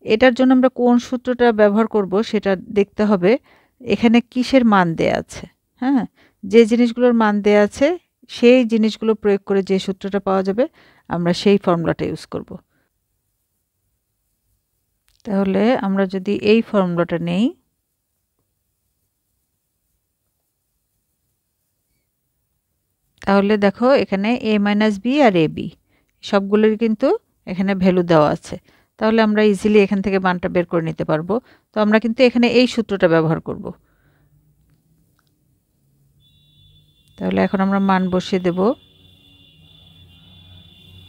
এটার জন্য আমরা কোন সূত্রটা ব্যবহার করব সেটা দেখতে হবে। এখানে কিসের মান দেয়া আছে, হ্যাঁ, যে জিনিসগুলোর মান দেয়া আছে সেই জিনিসগুলো প্রয়োগ করে যে সূত্রটা পাওয়া যাবে আমরা সেই ফর্মুলাটা ইউজ করব। তাহলে আমরা যদি এই ফর্মুলাটা নেই, তাহলে দেখো এখানে a মাইনাস বি আর এ বি সবগুলোর কিন্তু এখানে ভ্যালু দেওয়া আছে। তাহলে আমরা ইজিলি এখান থেকে মানটা বের করে নিতে পারবো। তো আমরা কিন্তু এখানে এই সূত্রটা ব্যবহার করব। তাহলে এখন আমরা মান বসিয়ে দেব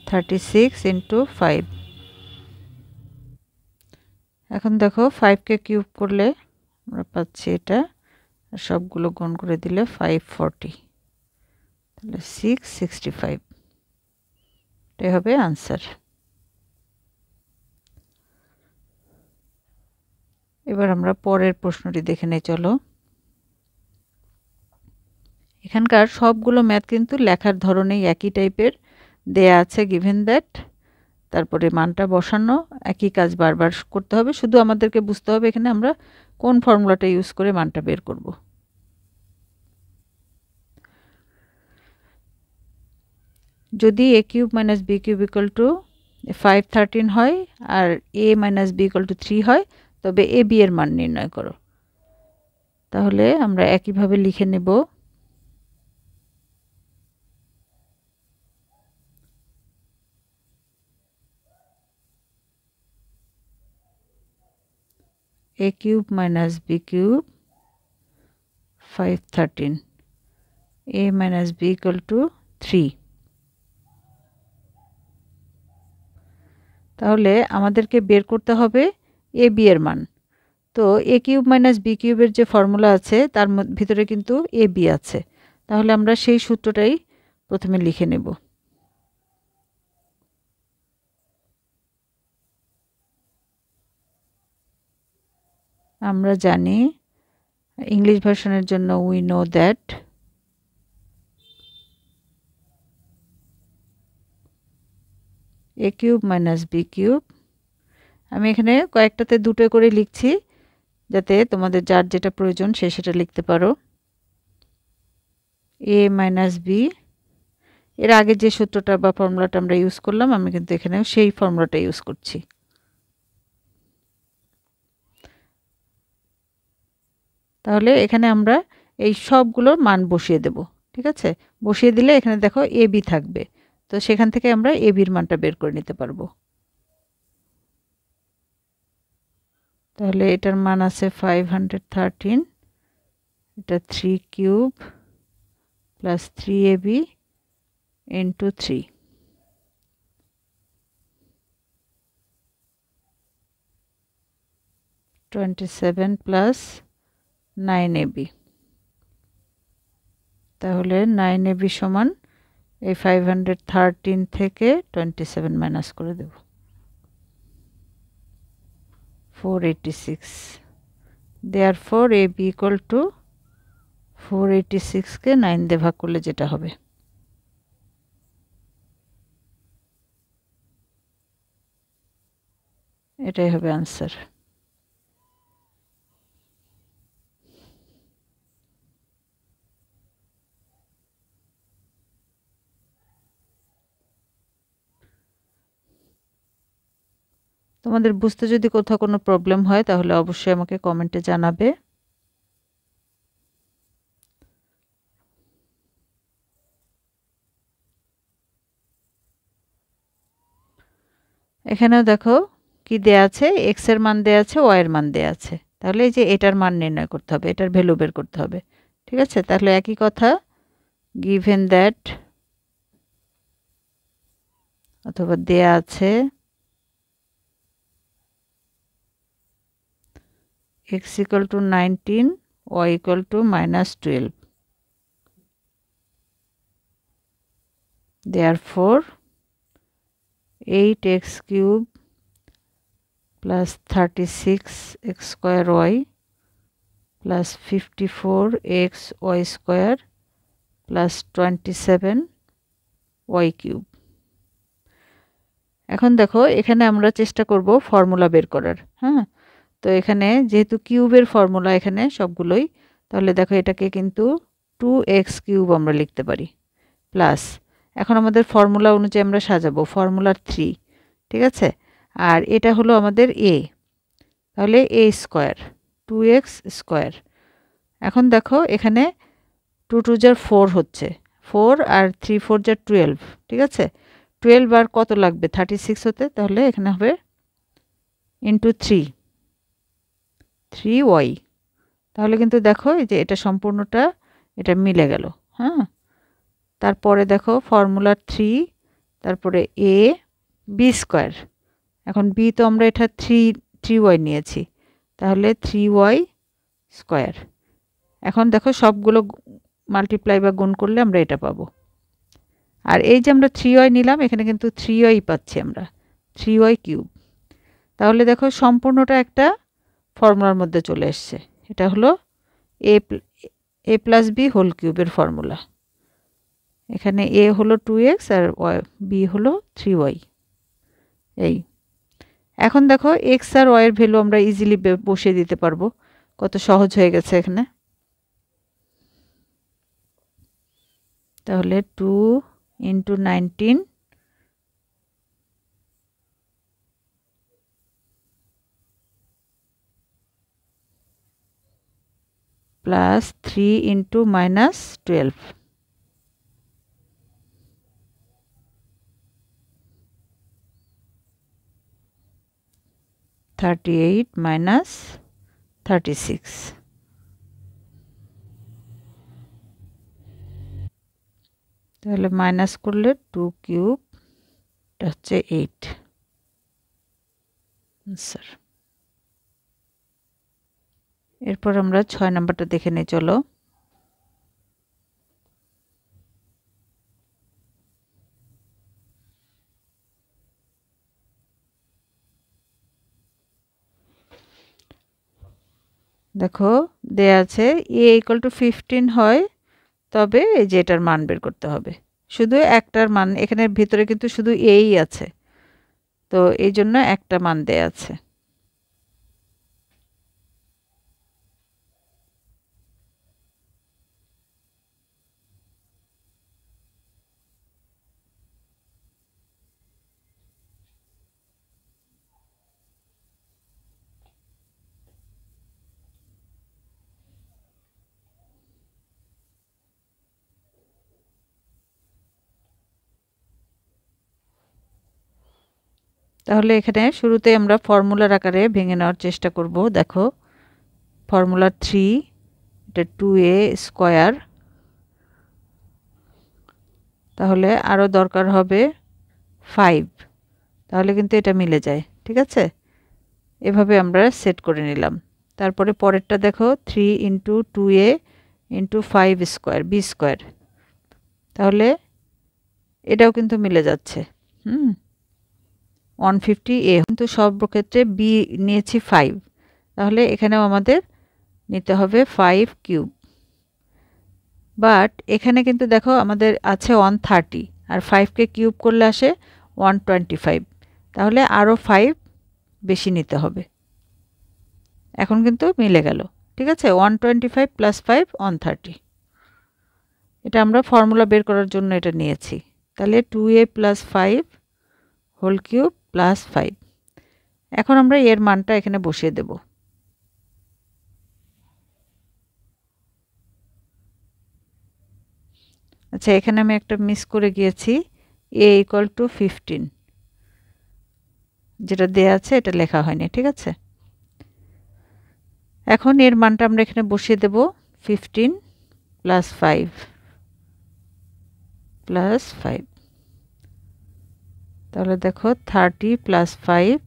36 ইন্টু 5। এখন দেখো 5কে কিউব করলে আমরা পাচ্ছি এটা, আর সবগুলো গুণ করে দিলে 540, তাহলে 665। এটাই হবে আনসার। এবার আমরা পরের প্রশ্নটি দেখে নেই, চলো। এখানকার সবগুলো ম্যাথ কিন্তু লেখার ধরনেই একই টাইপের দেয়া আছে, গিভেন দ্যাট, তারপরে মানটা বসানো, একই কাজ বারবার করতে হবে। শুধু আমাদেরকে বুঝতে হবে এখানে আমরা কোন ফর্মুলাটা ইউজ করে মানটা বের করব। যদি a cube minus b cube equal two 513 হয় আর a minus b equal to 3 হয়, তবে a b এর মান নির্ণয় করো। তাহলে আমরা একইভাবে লিখে নেব a cube minus b cube 513, a minus b equal to 3। তাহলে আমাদেরকে বের করতে হবে এ বি এর মান। তো এ কিউব মাইনাস বি কিউবের যে ফর্মুলা আছে তার ভিতরে কিন্তু এ বি আছে। তাহলে আমরা সেই সূত্রটাই প্রথমে লিখে নেব। আমরা জানি ইংলিশ ভার্সনের জন্য we know that a cube minus b cube, আমি এখানে কয়েকটাতে দুটো করে লিখছি যাতে তোমাদের যার যেটা প্রয়োজন সেটা লিখতে পারো। a মাইনাস বি, এর আগে যে সূত্রটা বা ফর্মুলাটা আমরা ইউজ করলাম আমি কিন্তু এখানেও সেই ফর্মুলাটা ইউজ করছি। তাহলে এখানে আমরা এই সবগুলোর মান বসিয়ে দেব। ঠিক আছে, বসিয়ে দিলে এখানে দেখো এ বি থাকবে, তো সেখান থেকে আমরা এ বির মানটা বের করে নিতে পারবো। তাহলে এটার মান আছে 513, এটা 3 cube plus 3ab into 3, +27 plus 9ab। তাহলে 9ab সমান এই 513 থেকে 27 মাইনাস করে দেব, 486। therefore ab equal to 486 কে 9 দিয়ে ভাগ করলে যেটা হবে এটাই হবে आंसर। তোমাদের বুঝতে যদি কোথাও কোনো প্রবলেম হয় তাহলে অবশ্যই আমাকে কমেন্টে জানাবে। এখানেও দেখো কি দেয়া আছে, x এর মান দেয়া আছে, y এর মান দেয়া আছে। তাহলে এই যে এটার মান নির্ণয় করতে হবে, এটার ভ্যালু বের করতে হবে। ঠিক আছে, তাহলে একই কথা, given that অথবা দেয়া আছে x equal to 19, y equal to -12, therefore 8x cube plus 36x square y plus 54x y square plus 27 y cube। এখন দেখো এখানে আমরা চেষ্টা করব ফর্মুলা বের করার। হ্যাঁ, তো এখানে যেহেতু কিউবের ফর্মুলা এখানে সবগুলোই, তাহলে দেখো এটাকে কিন্তু 2x কিউব আমরা লিখতে পারি প্লাস, এখন আমাদের ফর্মুলা অনুযায়ী আমরা সাজাবো ফর্মুলার 3। ঠিক আছে, আর এটা হলো আমাদের a, তাহলে a স্কয়ার 2x স্কয়ার। এখন দেখো এখানে 2 2 যার 4 হচ্ছে, 4 আর 3 4 যার 12। ঠিক আছে, 12 আর কত লাগবে 36 হতে, তাহলে এখানে হবে ইন্টু 3y। তাহলে কিন্তু দেখো এই যে এটা সম্পূর্ণটা এটা মিলে গেল। হ্যাঁ, তারপরে দেখো ফর্মুলা 3, তারপরে a b স্কয়ার, এখন b তো আমরা এটা 3y নিয়েছি, তাহলে 3y স্কয়ার। এখন দেখো সবগুলো মাল্টিপ্লাই বা গুণ করলে আমরা এটা পাবো। আর এই যে আমরা 3y নিলাম এখানে কিন্তু 3y পাচ্ছি আমরা, 3y কিউব। তাহলে দেখো সম্পূর্ণটা একটা ফর্মুলার মধ্যে চলে এসছে, এটা হলো a প্লাস বি হোল কিউবের ফর্মুলা। এখানে a হলো 2x আর b হলো 3y। এই এখন দেখো x আর y এর ভ্যালু আমরা ইজিলি বসিয়ে দিতে পারবো, কত সহজ হয়ে গেছে এখানে। তাহলে 2 into 19 plus 3 into -12, -38 minus 36। তাহলে মাইনাস করলে 2 কিউব, এটা হচ্ছে 8 আনসার। এরপর আমরা 6 নাম্বারটা দেখে নিই, চলো। দেখো দেয়া আছে a equal to 15 হয় তবে এই যে এটার মান বের করতে হবে। শুধু একটার মান, এখানের ভিতরে কিন্তু শুধু a ই আছে, তো এই জন্য একটা মান দেয়া আছে। তাহলে এখানে শুরুতে আমরা ফর্মুলার আকারে ভেঙে নেওয়ার চেষ্টা করব। দেখো ফর্মুলা 3, এটা 2a স্কয়ার, তাহলে আরও দরকার হবে 5, তাহলে কিন্তু এটা মিলে যায়। ঠিক আছে, এভাবে আমরা সেট করে নিলাম। তারপরে পরেরটা দেখো 3 into 2a into 5 square B square, তাহলে এটাও কিন্তু মিলে যাচ্ছে। 150a, কিন্তু সব ক্ষেত্রে বি নিয়েছি 5, তাহলে এখানেও আমাদের নিতে হবে 5 কিউব। বাট এখানে কিন্তু দেখো আমাদের আছে 130, আর 5কে কিউব করলে আসে 125, তাহলে আরও 5 বেশি নিতে হবে। এখন কিন্তু মিলে গেল। ঠিক আছে, 125 প্লাস 5 130, এটা আমরা ফর্মুলা বের করার জন্য এটা নিয়েছি। তাহলে 2a plus 5 whole cube plus 5। এখন আমরা এর মানটা এখানে বসিয়ে দেব। আচ্ছা, এখানে আমি একটা মিস করে গিয়েছি, a ইকুয়াল টু 15, যেটা দেয়া আছে এটা লেখা হয়নি। ঠিক আছে, এখন এর মানটা আমরা এখানে বসিয়ে দেব। 15 প্লাস 5 প্লাস 5, তাহলে দেখো 30 প্লাস 5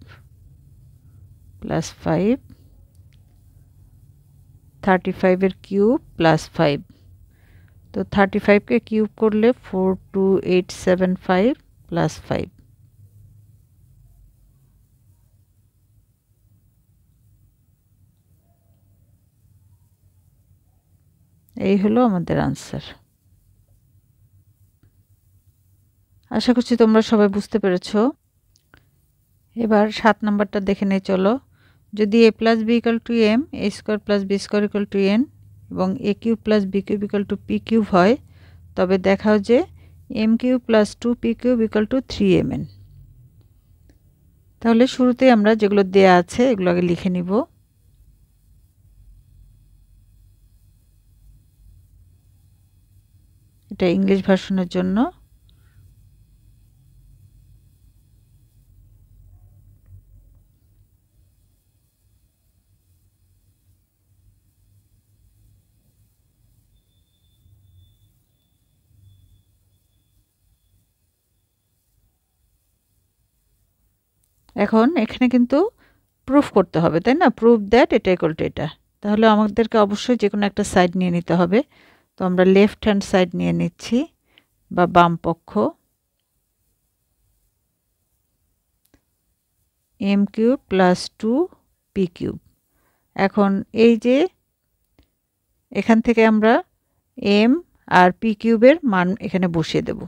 প্লাস 5, 35-এর কিউব প্লাস 5, তো 35কে কিউব করলে 42875 প্লাস 5। এই হলো আমাদের আনসার। আশা করছি তোমরা সবাই বুঝতে পেরেছো। এবার 7 নাম্বারটা দেখে নেই চলো। যদি a plus B equal to m, a square plus B square equal to n এবং a cube plus B cube equal to p cube হয়, তবে দেখাও যে m cube plus 2p cube equal to 3mn। তাহলে শুরুতে আমরা যেগুলো দেয়া আছে এগুলো আগে লিখে নিব। এটা ইংলিশ ভার্সনের জন্য। এখন এখানে কিন্তু প্রুফ করতে হবে, তাই না? প্রুফ দ্যাট এটা ইকুয়াল টু এটা। তাহলে আমাদেরকে অবশ্যই যে কোনো একটা সাইড নিয়ে নিতে হবে। তো আমরা লেফট হ্যান্ড সাইড নিয়ে নিচ্ছি, বা বাম পক্ষ। M cube plus 2p cube. এখন এই যে এখান থেকে আমরা এম আর পি কিউবের মান এখানে বসিয়ে দেব।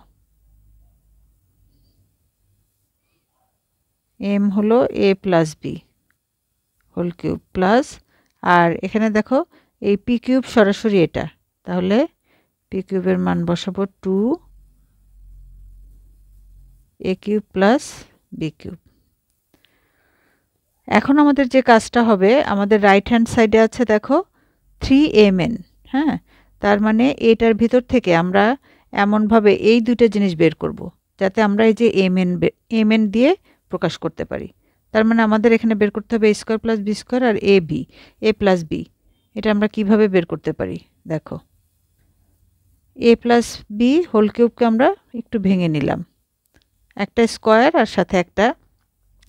এম হলো a plus B whole cube plus, আর এখানে দেখো এই পি কিউব সরাসরি এটা, তাহলে পি কিউবের মান বসাবো 2 এ কিউব প্লাস বি কিউব। এখন আমাদের যে কাজটা হবে, আমাদের রাইট হ্যান্ড সাইডে আছে দেখো 3mn। হ্যাঁ, তার মানে এটার ভিতর থেকে আমরা এমনভাবে এই দুটো জিনিস বের করব যাতে আমরা এই যে mn দিয়ে প্রকাশ করতে পারি। তার মানে আমাদের এখানে বের করতে হবে a square plus B square আর a প্লাস বি। এটা আমরা কিভাবে বের করতে পারি দেখো। a প্লাস বি হোল কিউবকে আমরা একটু ভেঙে নিলাম, একটা স্কোয়ার আর সাথে একটা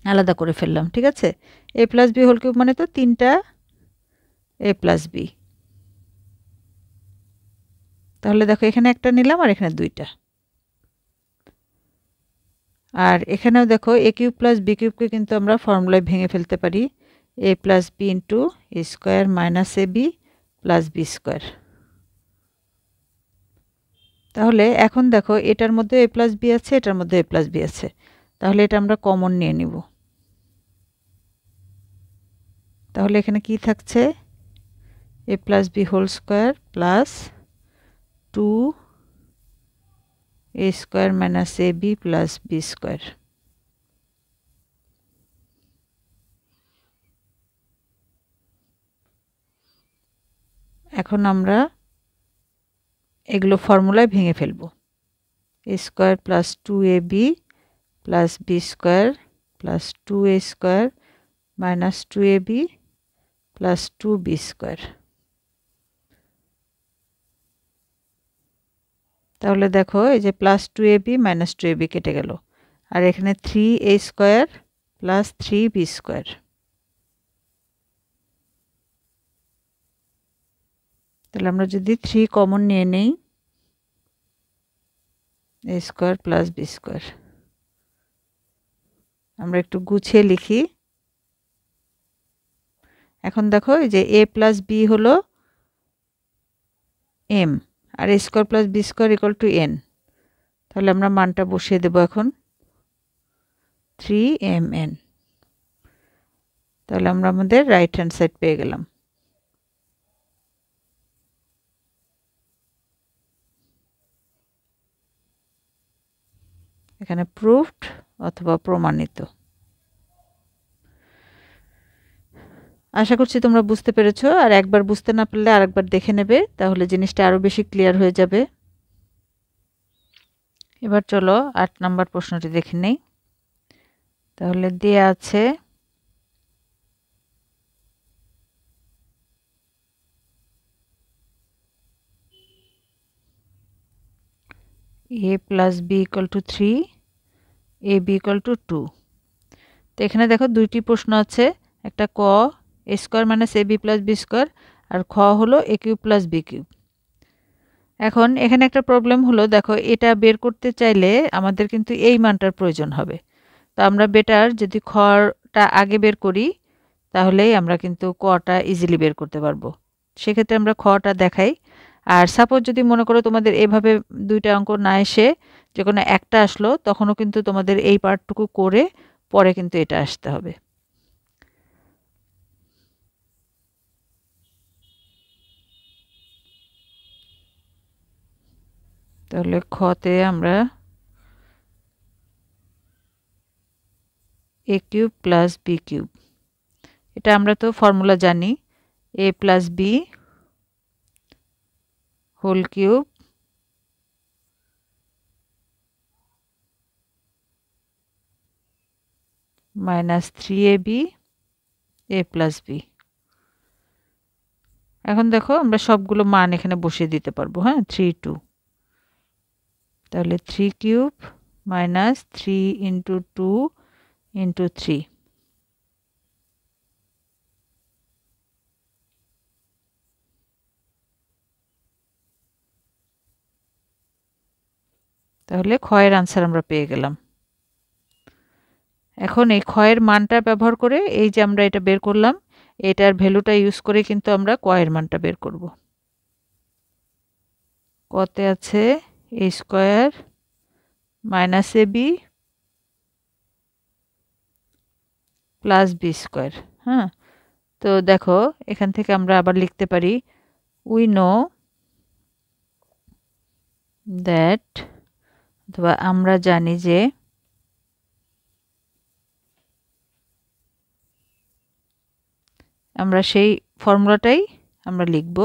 আলাদা করে ফেললাম। ঠিক আছে, a plus B whole cube মানে তো 3টা a প্লাস বি। তাহলে দেখো এখানে একটা নিলাম আর এখানে 2টা, আর এখানেও দেখো এ কিউব প্লাস বি কিউবকে কিন্তু আমরা ফর্মুলায় ভেঙে ফেলতে পারি, এ plus B into A square minus A B plus B square. তাহলে এখন দেখো এটার মধ্যে এ প্লাস বি আছে, এটার মধ্যে এ প্লাস বি আছে, তাহলে এটা আমরা কমন নিয়ে নিব। তাহলে এখানে কি থাকছে, a plus B whole square plus 2a square minus A B plus B square. এখন আমরা এগুলো ফর্মুলায় ভেঙে ফেলব। a square plus 2ab plus B square plus 2a square minus 2ab plus 2b square. তাহলে দেখো এই যে প্লাস 2ab মাইনাস 2ab কেটে গেল, আর এখানে 3a square plus 3b square. তাহলে আমরা যদি 3 কমন নিয়ে নেই, a square plus B square. আমরা একটু গুছিয়ে লিখি। এখন দেখো এই যে a প্লাস বি হলো m, আর a square plus B square equal to n। তাহলে আমরা মানটা বসিয়ে দেব এখন 3mn। তাহলে আমরা আমাদের রাইট হ্যান্ড সাইড পেয়ে গেলাম। এখানে প্রুভড অথবা প্রমাণিত। আশা করছি তোমরা বুঝতে পেরেছো, আর একবার বুঝতে না পারলে আরেকবার দেখে নেবে, তাহলে জিনিসটা আরো বেশি ক্লিয়ার হয়ে যাবে। এবার চলো 8 নাম্বার প্রশ্নটি দেখে নেই। তাহলে দেয়া আছে a plus B equal to 3, A B equal to 2। তো এখানে দেখো দুইটি প্রশ্ন আছে, একটা ক A square minus A B plus B square, আর খ হলো A cube plus B cube. এখন এখানে একটা প্রবলেম হলো, দেখো এটা বের করতে চাইলে আমাদের কিন্তু এই মানটার প্রয়োজন হবে। তো আমরা বেটার যদি খটা আগে বের করি, তাহলেই আমরা কিন্তু কটা ইজিলি বের করতে পারবো। সেক্ষেত্রে আমরা খটা দেখাই। আর সাপোজ যদি মনে করো তোমাদের এভাবে দুইটা অঙ্ক না এসে যে কোনো একটা আসলো, তখনও কিন্তু তোমাদের এই পার্টটুকু করে পরে কিন্তু এটা আসতে হবে। তাহলে খতে আমরা a cube plus B cube, এটা আমরা তো ফর্মুলা জানি, a plus B whole cube minus 3ab a plus b. এখন দেখো আমরা সবগুলো মান এখানে বসিয়ে দিতে পারবো। হ্যাঁ, 3 2, তাহলে 3 কিউব মাইনাস 3 ইন্টু 2 ইন্টু 3। তাহলে ক্ষয়ের আনসার আমরা পেয়ে গেলাম। এখন এই ক্ষয়ের মানটা ব্যবহার করে এই যে আমরা এটা বের করলাম, এটার ভ্যালুটা ইউজ করে কিন্তু আমরা কয়ের মানটা বের করব। কতে আছে এ square minus A B plus B square. হ্যাঁ, তো দেখো এখান থেকে আমরা আবার লিখতে পারি, উই নো দ্যাট, অথবা আমরা জানি যে আমরা সেই ফর্মুলাটাই আমরা লিখব,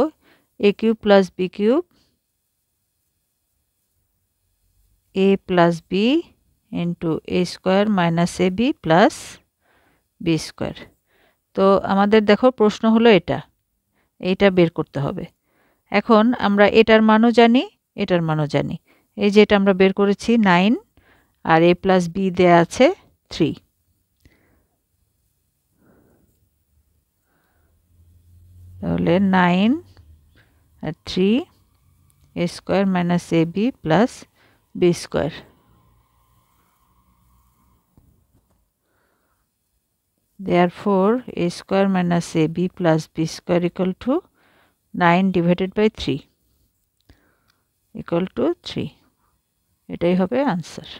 এ cube plus B cube A plus B into A square minus A B plus B square. তো আমাদের দেখো প্রশ্ন হলো এইটা বের করতে হবে। এখন আমরা এটার মানও জানি, এটার মানও জানি। এই যে এটা আমরা বের করেছি 9, আর এ প্লাস বি দেয়া আছে 3। তাহলে 9 আর 3 a square minus A B plus B square. Therefore, a square minus ab plus b square equal to 9 divided by 3 equal to 3. এটাই হবে আনসার।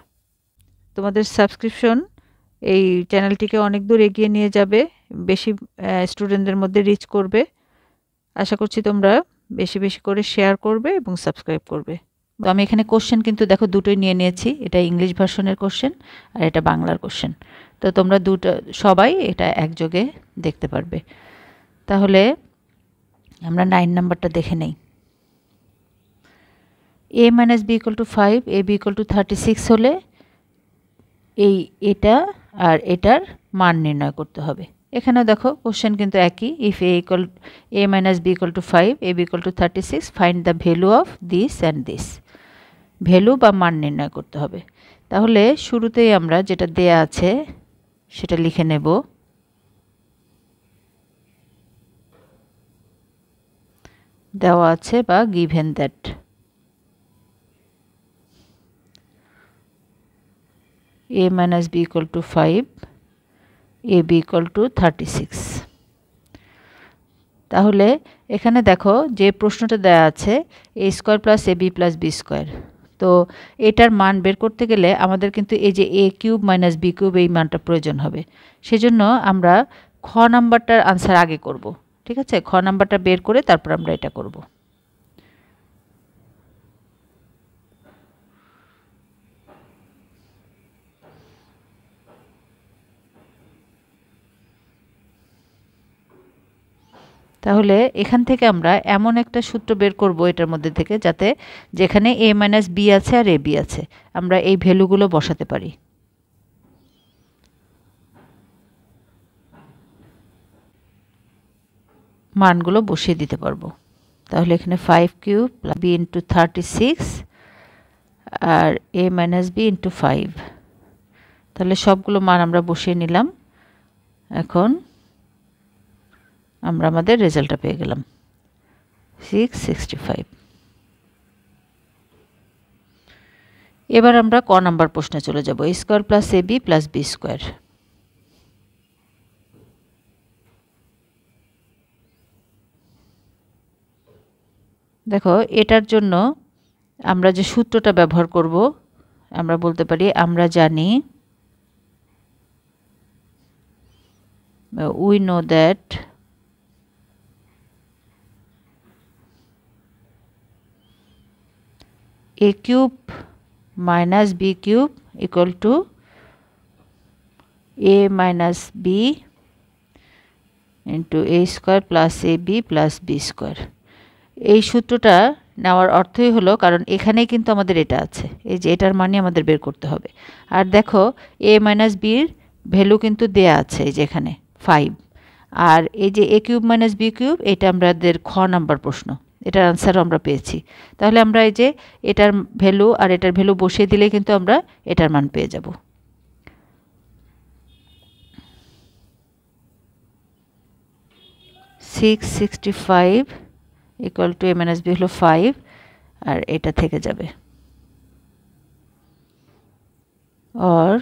তোমাদের সাবস্ক্রিপশন এই চ্যানেলটিকে অনেক দূর এগিয়ে নিয়ে যাবে, বেশি স্টুডেন্টদের মধ্যে রিচ করবে। আশা করছি তোমরা বেশি বেশি করে শেয়ার করবে এবং সাবস্ক্রাইব করবে। তো আমি এখানে কোশ্চেন কিন্তু দেখো দুটোই নিয়ে নিয়েছি, এটা ইংলিশ ভার্সনের কোশ্চেন আর এটা বাংলার কোশ্চেন। তো তোমরা দুটো সবাই এটা একযোগে দেখতে পারবে। তাহলে আমরা 9 নাম্বারটা দেখে নেই। a minus B equal to 5, A B equal to 36 হলে এটা আর এটার মান নির্ণয় করতে হবে। এখানেও দেখো কোশ্চেন কিন্তু একই, if a minus B equal to 5, A B equal to 36, find the value of this and this. Value বা মান নির্ণয় করতে হবে। তাহলে শুরুতেই আমরা যেটা দেয়া আছে সেটা লিখে নেব। দেওয়া আছে বা given that a minus b equal to 5, a b equal to 36। তাহলে এখানে দেখো যে প্রশ্নটা দেয়া আছে a square plus ab plus b square. তো এটার মান বের করতে গেলে আমাদের কিন্তু এই যে a cube minus b cube এই মানটা প্রয়োজন হবে। সেজন্য আমরা খ নাম্বারটার আনসার আগে করব। ঠিক আছে, খ নাম্বারটা বের করে তারপর আমরা এটা করব। তাহলে এখান থেকে আমরা এমন একটা সূত্র বের করব এটার মধ্যে থেকে, যাতে যেখানে a মাইনাস বি আছে আর ab আছে আমরা এই ভ্যালুগুলো বসাতে পারি। মানগুলো বসিয়ে দিতে পারবো। তাহলে এখানে 5 কিউব প্লাস b ইন্টু 36 আর a মাইনাস বি ইন্টু 5। তাহলে সবগুলো মান আমরা বসিয়ে নিলাম। এখন আমরা আমাদের রেজাল্টটা পেয়ে গেলাম 665। এবার আমরা ক নাম্বার প্রশ্নে চলে যাব। a square plus ab plus b square. দেখো এটার জন্য আমরা যে সূত্রটা ব্যবহার করব, আমরা বলতে পারি আমরা জানি we know that a cube minus b cube equal to a minus b into a square plus ab plus b square। এই সূত্রটা নেওয়ার অর্থই হলো, কারণ এখানেই কিন্তু আমাদের এটা আছে, এই যে এটার মানে আমাদের বের করতে হবে। আর দেখো a মাইনাস বির ভ্যালু কিন্তু দেয়া আছে এই যে এখানে 5, আর এই যে a cube minus b cube এটা আমাদের খ নাম্বার প্রশ্ন, এটার আনসারও আমরা পেয়েছি। তাহলে আমরা এই যে এটার ভ্যালু আর এটার ভ্যালু বসিয়ে দিলে কিন্তু আমরা এটার মান পেয়ে যাব। $665 equal to a minus b হলো 5 আর এটা থেকে যাবে, और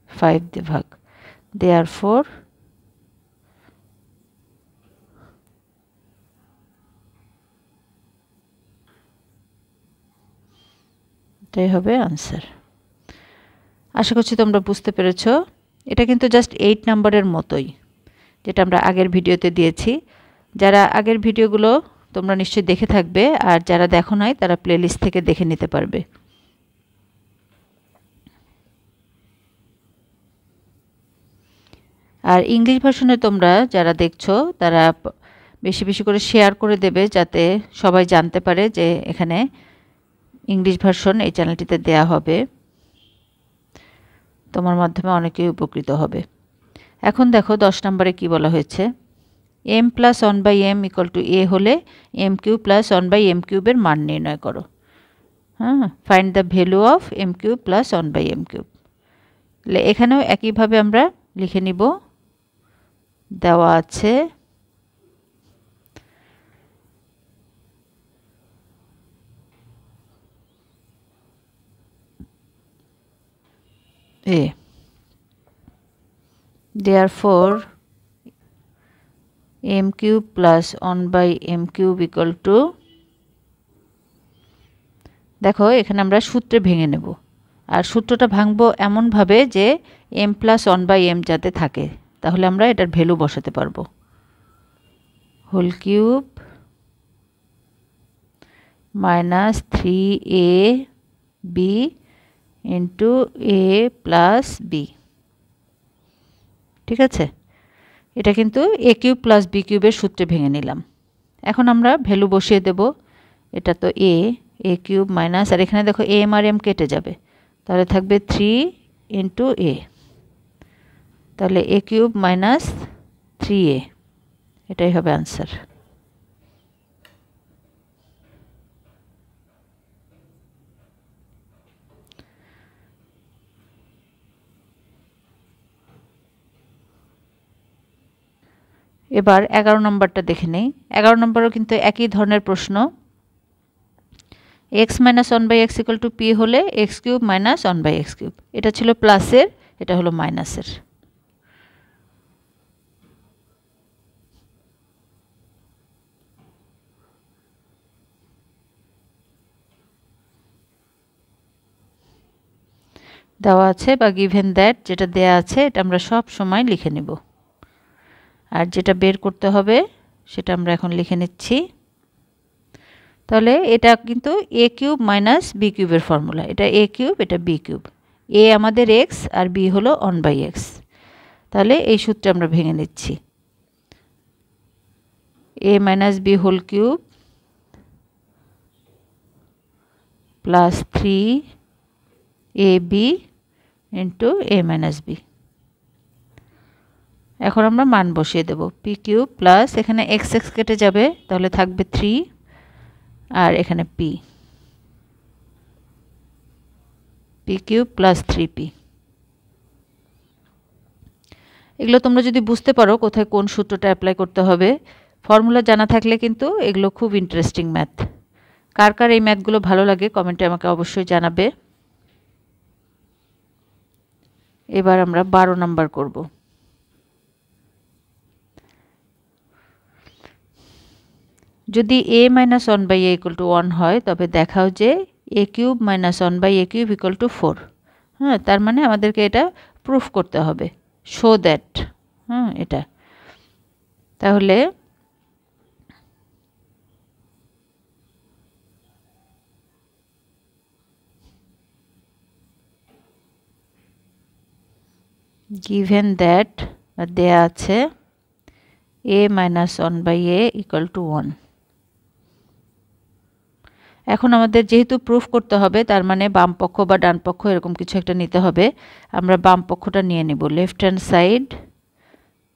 5 দিয়ে ভাগ। therefore এটাই হবে আনসার। আশা করছি তোমরা বুঝতে পেরেছো। এটা কিন্তু জাস্ট 8 নাম্বারের মতোই, যেটা আমরা আগের ভিডিওতে দিয়েছি। যারা আগের ভিডিওগুলো তোমরা নিশ্চয়ই দেখে থাকবে, আর যারা দেখো নাই তারা প্লেলিস্ট থেকে দেখে নিতে পারবে। আর ইংলিশ ভার্সনে তোমরা যারা দেখছো তারা বেশি বেশি করে শেয়ার করে দেবে, যাতে সবাই জানতে পারে যে এখানে ইংলিশ ভার্সন এই চ্যানেলটিতে দেয়া হবে। তোমার মাধ্যমে অনেকেই উপকৃত হবে। এখন দেখো 10 নম্বরে কি বলা হয়েছে, m plus 1/m equal to a হলে m কিউব প্লাস 1/m কিউবের মান নির্ণয় করো। হ্যাঁ, find the value of m cube plus 1/m cube. এখানেও একইভাবে আমরা লিখে নিব। দেওয়া আছে a, therefore m cube plus 1/m cube equal to দেখো এখানে আমরা সূত্রে ভেঙে নেব, আর সূত্রটা ভাঙবো এমনভাবে যে m প্লাস 1/m যাতে থাকে, তাহলে আমরা এটার ভ্যালু বসাতে পারবো। Whole cube minus 3ab into a plus B. ঠিক আছে, এটা কিন্তু a কিউব প্লাস বি কিউবের সূত্রে ভেঙে নিলাম। এখন আমরা ভ্যালু বসিয়ে দেব। এটা তো a কিউব মাইনাস, আর এখানে দেখো m আর m কেটে যাবে, তাহলে থাকবে 3 ইন্টু a, তাহলে a কিউব মাইনাস 3a, এটাই হবে আনসার। এবার 11 নম্বরটা দেখে নেই। 11 নম্বরও কিন্তু একই ধরনের প্রশ্ন। x minus 1/x equal to p হলে x cube minus 1/x cube, এটা ছিল প্লাসের, এটা হলো মাইনাসের। দেওয়া আছে বা গিভেন দ্যাট, যেটা দেয়া আছে এটা আমরা সব সময় লিখে নেব, আর যেটা বের করতে হবে সেটা আমরা এখন লিখে নিচ্ছি। তাহলে এটা কিন্তু a কিউব মাইনাস b কিউবের ফর্মুলা, এটা a কিউব, এটা b কিউব, a আমাদের x আর b হলো 1/x। তাহলে এই সূত্রে আমরা ভেঙে নিচ্ছি। a minus b whole cube plus 3ab into a minus b। এখন আমরা মান বসিয়ে দেব, p কিউব প্লাস এখানে x কেটে যাবে, তাহলে থাকবে 3, আর এখানে p কিউব প্লাস 3p। এগুলো তোমরা যদি বুঝতে পারো কোথায় কোন সূত্রটা অ্যাপ্লাই করতে হবে, ফর্মুলা জানা থাকলে কিন্তু এগুলো খুব ইন্টারেস্টিং ম্যাথ। কার কার এই ম্যাথগুলো ভালো লাগে কমেন্টে আমাকে অবশ্যই জানাবে। এবার আমরা 12 নাম্বার করব। যদি a minus 1/a equal to 1 হয়, তবে দেখাও যে a cube minus 1/a cube equal two 4। হ্যাঁ, তার মানে আমাদেরকে এটা প্রুফ করতে হবে, শো দ্যাট। এটা তাহলে given that দেয়া আছে a minus 1/a equal to 1। এখন আমাদের যেহেতু প্রুফ করতে হবে, তার মানে বাম পক্ষ বা ডান পক্ষ এরকম কিছু একটা নিতে হবে। আমরা বাম পক্ষটা নিয়ে নেব, লেফট হ্যান্ড সাইড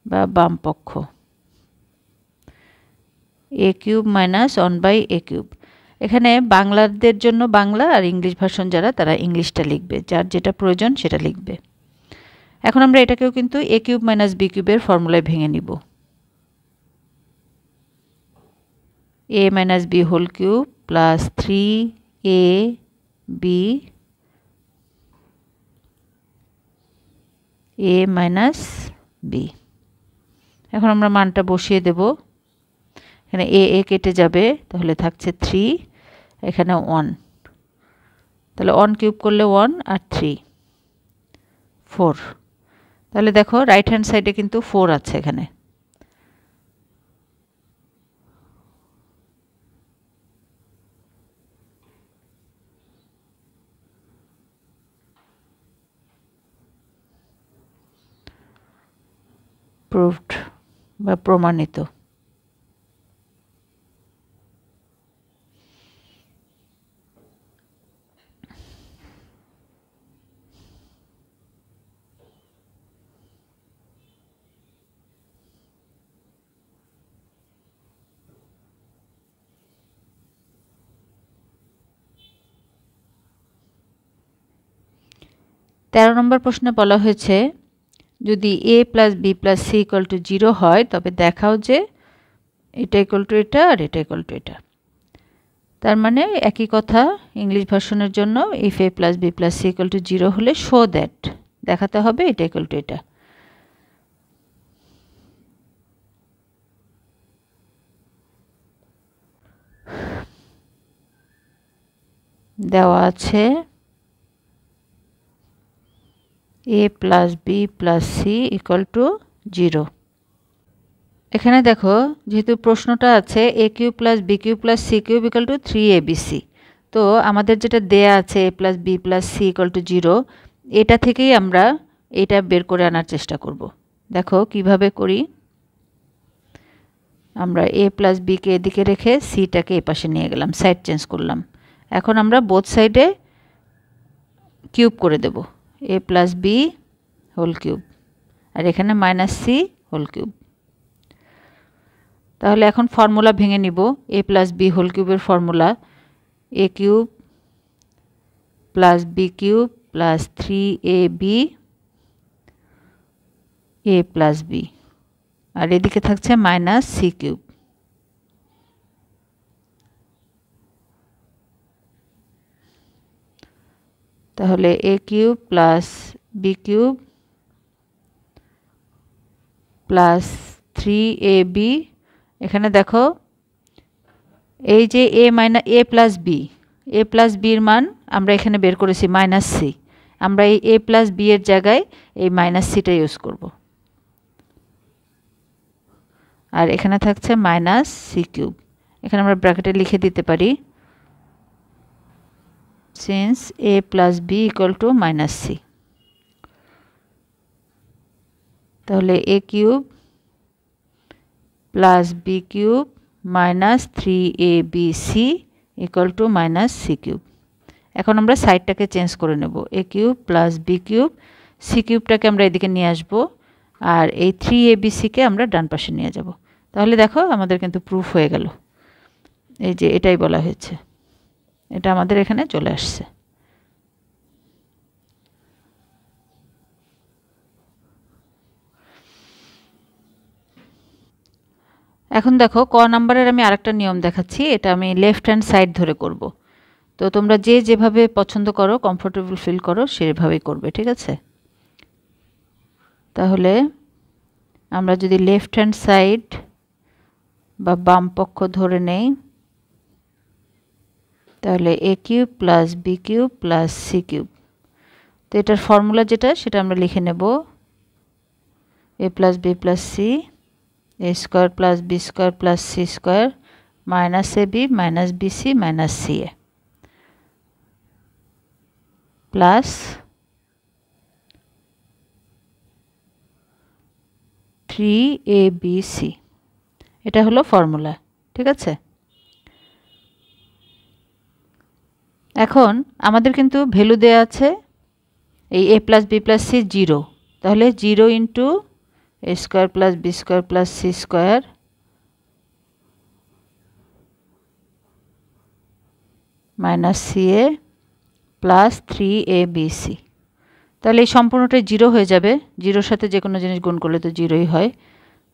বা বাম পক্ষ, a cube minus 1/a cube. এখানে বাংলাদের জন্য বাংলা, আর ইংলিশ ভার্সন যারা তারা ইংলিশটা লিখবে, যার যেটা প্রয়োজন সেটা লিখবে। এখন আমরা এটাকেও কিন্তু a কিউব মাইনাস b কিউবের ফর্মুলায় ভেঙে নিব, a minus b whole cube plus 3ab a minus b। এখন আমরা মানটা বসিয়ে দেব, এখানে a কেটে যাবে, তাহলে থাকছে 3, এখানে 1, তাহলে 1 কিউব করলে 1 আর 3 4। তাহলে দেখো রাইট হ্যান্ড সাইডে কিন্তু 4 আছে এখানে। প্রুভড বা প্রমাণিত। তেরো নম্বর প্রশ্নে বলা হয়েছে যদি a plus b plus c equal to 0 হয়, তবে দেখাও যে এটা ইকুয়াল টু এটা আর এটা ইকুয়াল টু এটা। তার মানে একই কথা ইংলিশ ভার্সনের জন্য, if a plus b plus c equal to 0 হলে শো দ্যাট, দেখাতে হবে এটা ইকুয়াল টু এটা। দেওয়া আছে a plus B plus C equal to 0। এখানে দেখো যেহেতু প্রশ্নটা আছে a cube plus B cube plus C cube equal to 3abc, তো আমাদের যেটা দেয়া আছে a plus B plus C equal to 0, এটা থেকেই আমরা এটা বের করে আনার চেষ্টা করব। দেখো কিভাবে করি। আমরা a প্লাস বিকে এদিকে রেখে সিটাকে এ পাশে নিয়ে গেলাম, সাইড চেঞ্জ করলাম। এখন আমরা বোথ সাইডে কিউব করে দেব, a plus B whole cube, আর এখানে মাইনাস সি হোল কিউব। তাহলে এখন ফর্মুলা ভেঙে নিব। a প্লাস বি হোল কিউবের formula a cube plus B cube plus 3ab a plus b, আর এদিকে থাকছে মাইনাস সি কিউব। তাহলে a cube plus B cube plus 3ab, এখানে দেখো এই যে a প্লাস বির মান আমরা এখানে বের করেছি মাইনাস সি, আমরা এই a প্লাস বি এর জায়গায় এই মাইনাস সিটা ইউজ করব। আর এখানে থাকছে মাইনাস সি কিউব, এখানে আমরা ব্র্যাকেটে লিখে দিতে পারি since a plus B equal to minus c. তাহলে a cube plus B cube minus 3abc equal to minus c cube. এখন আমরা সাইডটাকে চেঞ্জ করে নেব, a cube plus B cube, c কিউবটাকে আমরা এদিকে নিয়ে আসব, আর এই 3abcকে আমরা ডান পাশে নিয়ে যাব। তাহলে দেখো আমাদের কিন্তু প্রুফ হয়ে গেল। এই যে এটাই বলা হয়েছে, এটা আমাদের এখানে চলে আসছে। এখন দেখো ক নাম্বারের আমি আরেকটা নিয়ম দেখাচ্ছি, এটা আমি লেফট হ্যান্ড সাইড ধরে করব। তো তোমরা যে যেভাবে পছন্দ করো, কমফোর্টেবল ফিল করো, সেভাবেই করবে, ঠিক আছে? তাহলে আমরা যদি লেফট হ্যান্ড সাইড বা বাম পক্ষ ধরে নেই, তাহলে a cube plus B cube plus C cube. তো এটার ফর্মুলা যেটা সেটা আমরা লিখে নেব, a plus B plus C a square plus B square plus C square minus A B minus B C minus C A plus 3abc। এটা হলো formula, ঠিক আছে? এখন আমাদের কিন্তু ভ্যালু দেয়া আছে এই a plus B plus C 0, তাহলে 0 into a square plus B square plus C square minus C A plus 3abc। তাহলে এই সম্পূর্ণটাই 0 হয়ে যাবে, 0-র সাথে যে কোনো জিনিস গুণ করলে তো 0ই হয়।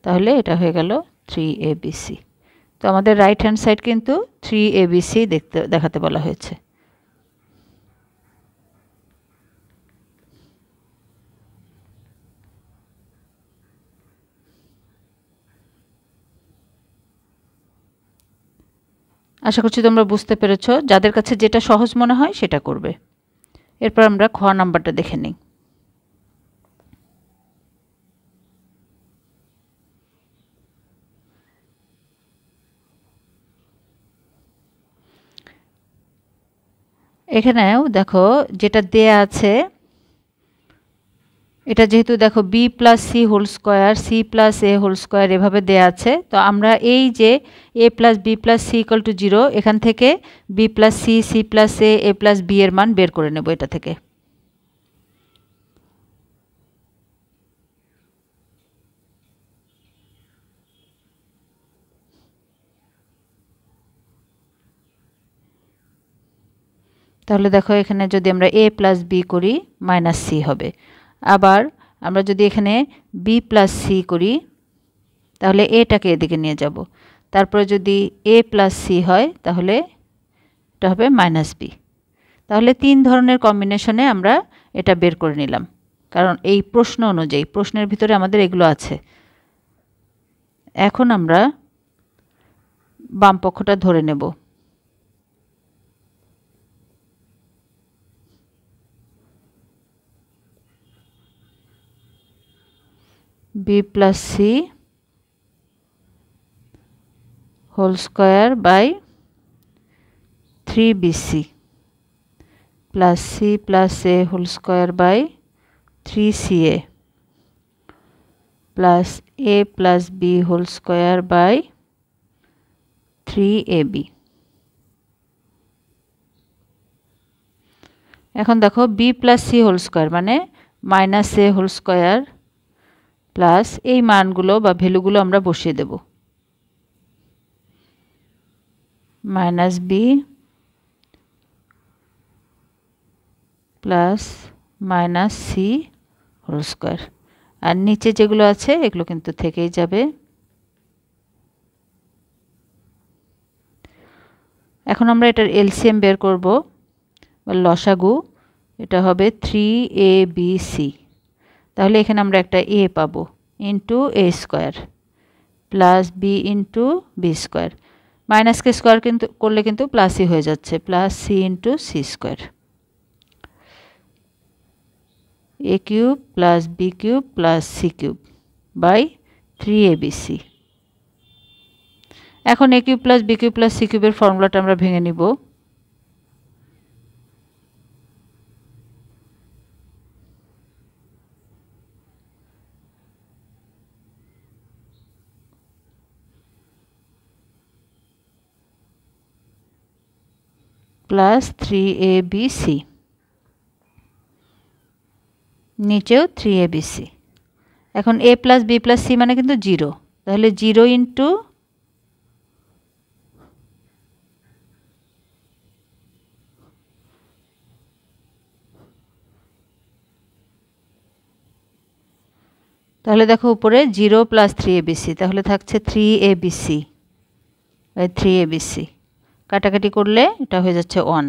তাহলে এটা হয়ে গেল 3abc। তো আমাদের রাইট হ্যান্ড সাইড কিন্তু 3abc দেখাতে বলা হয়েছে। আশা করছি তোমরা বুঝতে পেরেছ। যাদের কাছে যেটা সহজ মনে হয় সেটা করবে। এরপর আমরা খ নাম্বারটা দেখে নিই। এখানেও দেখো যেটা দেয়া আছে, এটা যেহেতু দেখো b plus C whole square C plus a whole square এভাবে দেয়া আছে, তো আমরা এই যে a plus B plus C equal to 0, এখান থেকে b plus c c plus a plus b এর মান বের করে নেব এটা থেকে। তাহলে দেখো এখানে যদি আমরা a প্লাস বি করি মাইনাস সি হবে, আবার আমরা যদি এখানে বি প্লাস সি করি তাহলে এটাকে এদিকে নিয়ে যাব, তারপরে যদি a প্লাস সি হয় তাহলে এটা হবে মাইনাস বি। তাহলে 3 ধরনের কম্বিনেশনে আমরা এটা বের করে নিলাম, কারণ এই প্রশ্ন অনুযায়ী প্রশ্নের ভিতরে আমাদের এগুলো আছে। এখন আমরা বাম পক্ষটা ধরে নেব। b plus c whole square by 3bc plus c plus a whole square by 3ca plus a plus b whole square by 3ab। এখন দেখো b plus c whole square মানে minus a whole square plus এই মানগুলো বা ভ্যালুগুলো আমরা বসিয়ে দেব। minus b plus minus c whole square আর নিচে যেগুলো আছে এগুলো কিন্তু থেকেই যাবে। এখন আমরা এটার এলসিএম বের করব বা লসাগু, এটা হবে 3abc। তাহলে এখানে আমরা একটা a পাবো into a square plus b into b square, মাইনাসকে স্কোয়ার কিন্তু করলে কিন্তু প্লাসই হয়ে যাচ্ছে, plus c into c square, a cube plus b cube plus c cube by 3abc। এখন a cube plus b cube plus c কিউবের ফর্মুলাটা আমরা ভেঙে নিব। প্লাস 3abc, নিচেও 3abc। এখন a plus b plus c মানে কিন্তু 0, তাহলে 0 ইন্টু তাহলে দেখো উপরে 0 প্লাস 3abc, তাহলে থাকছে 3abc বাই 3abc, কাটাকাটি করলে এটা হয়ে যাচ্ছে 1।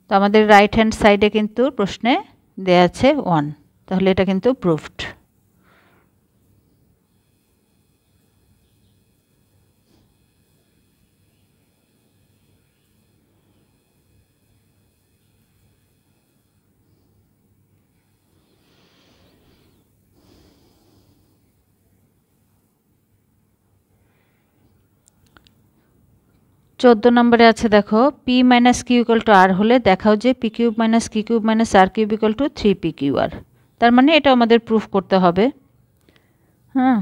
তো আমাদের রাইট হ্যান্ড সাইডে কিন্তু প্রশ্নে দেয়া আছে 1, তাহলে এটা কিন্তু প্রুফড। চোদ্দ নম্বরে আছে দেখো p minus q equal to r হলে দেখাও যে p cube minus q cube minus r cube equal to 3p q r. তার মানে এটা আমাদের প্রুফ করতে হবে। হ্যাঁ,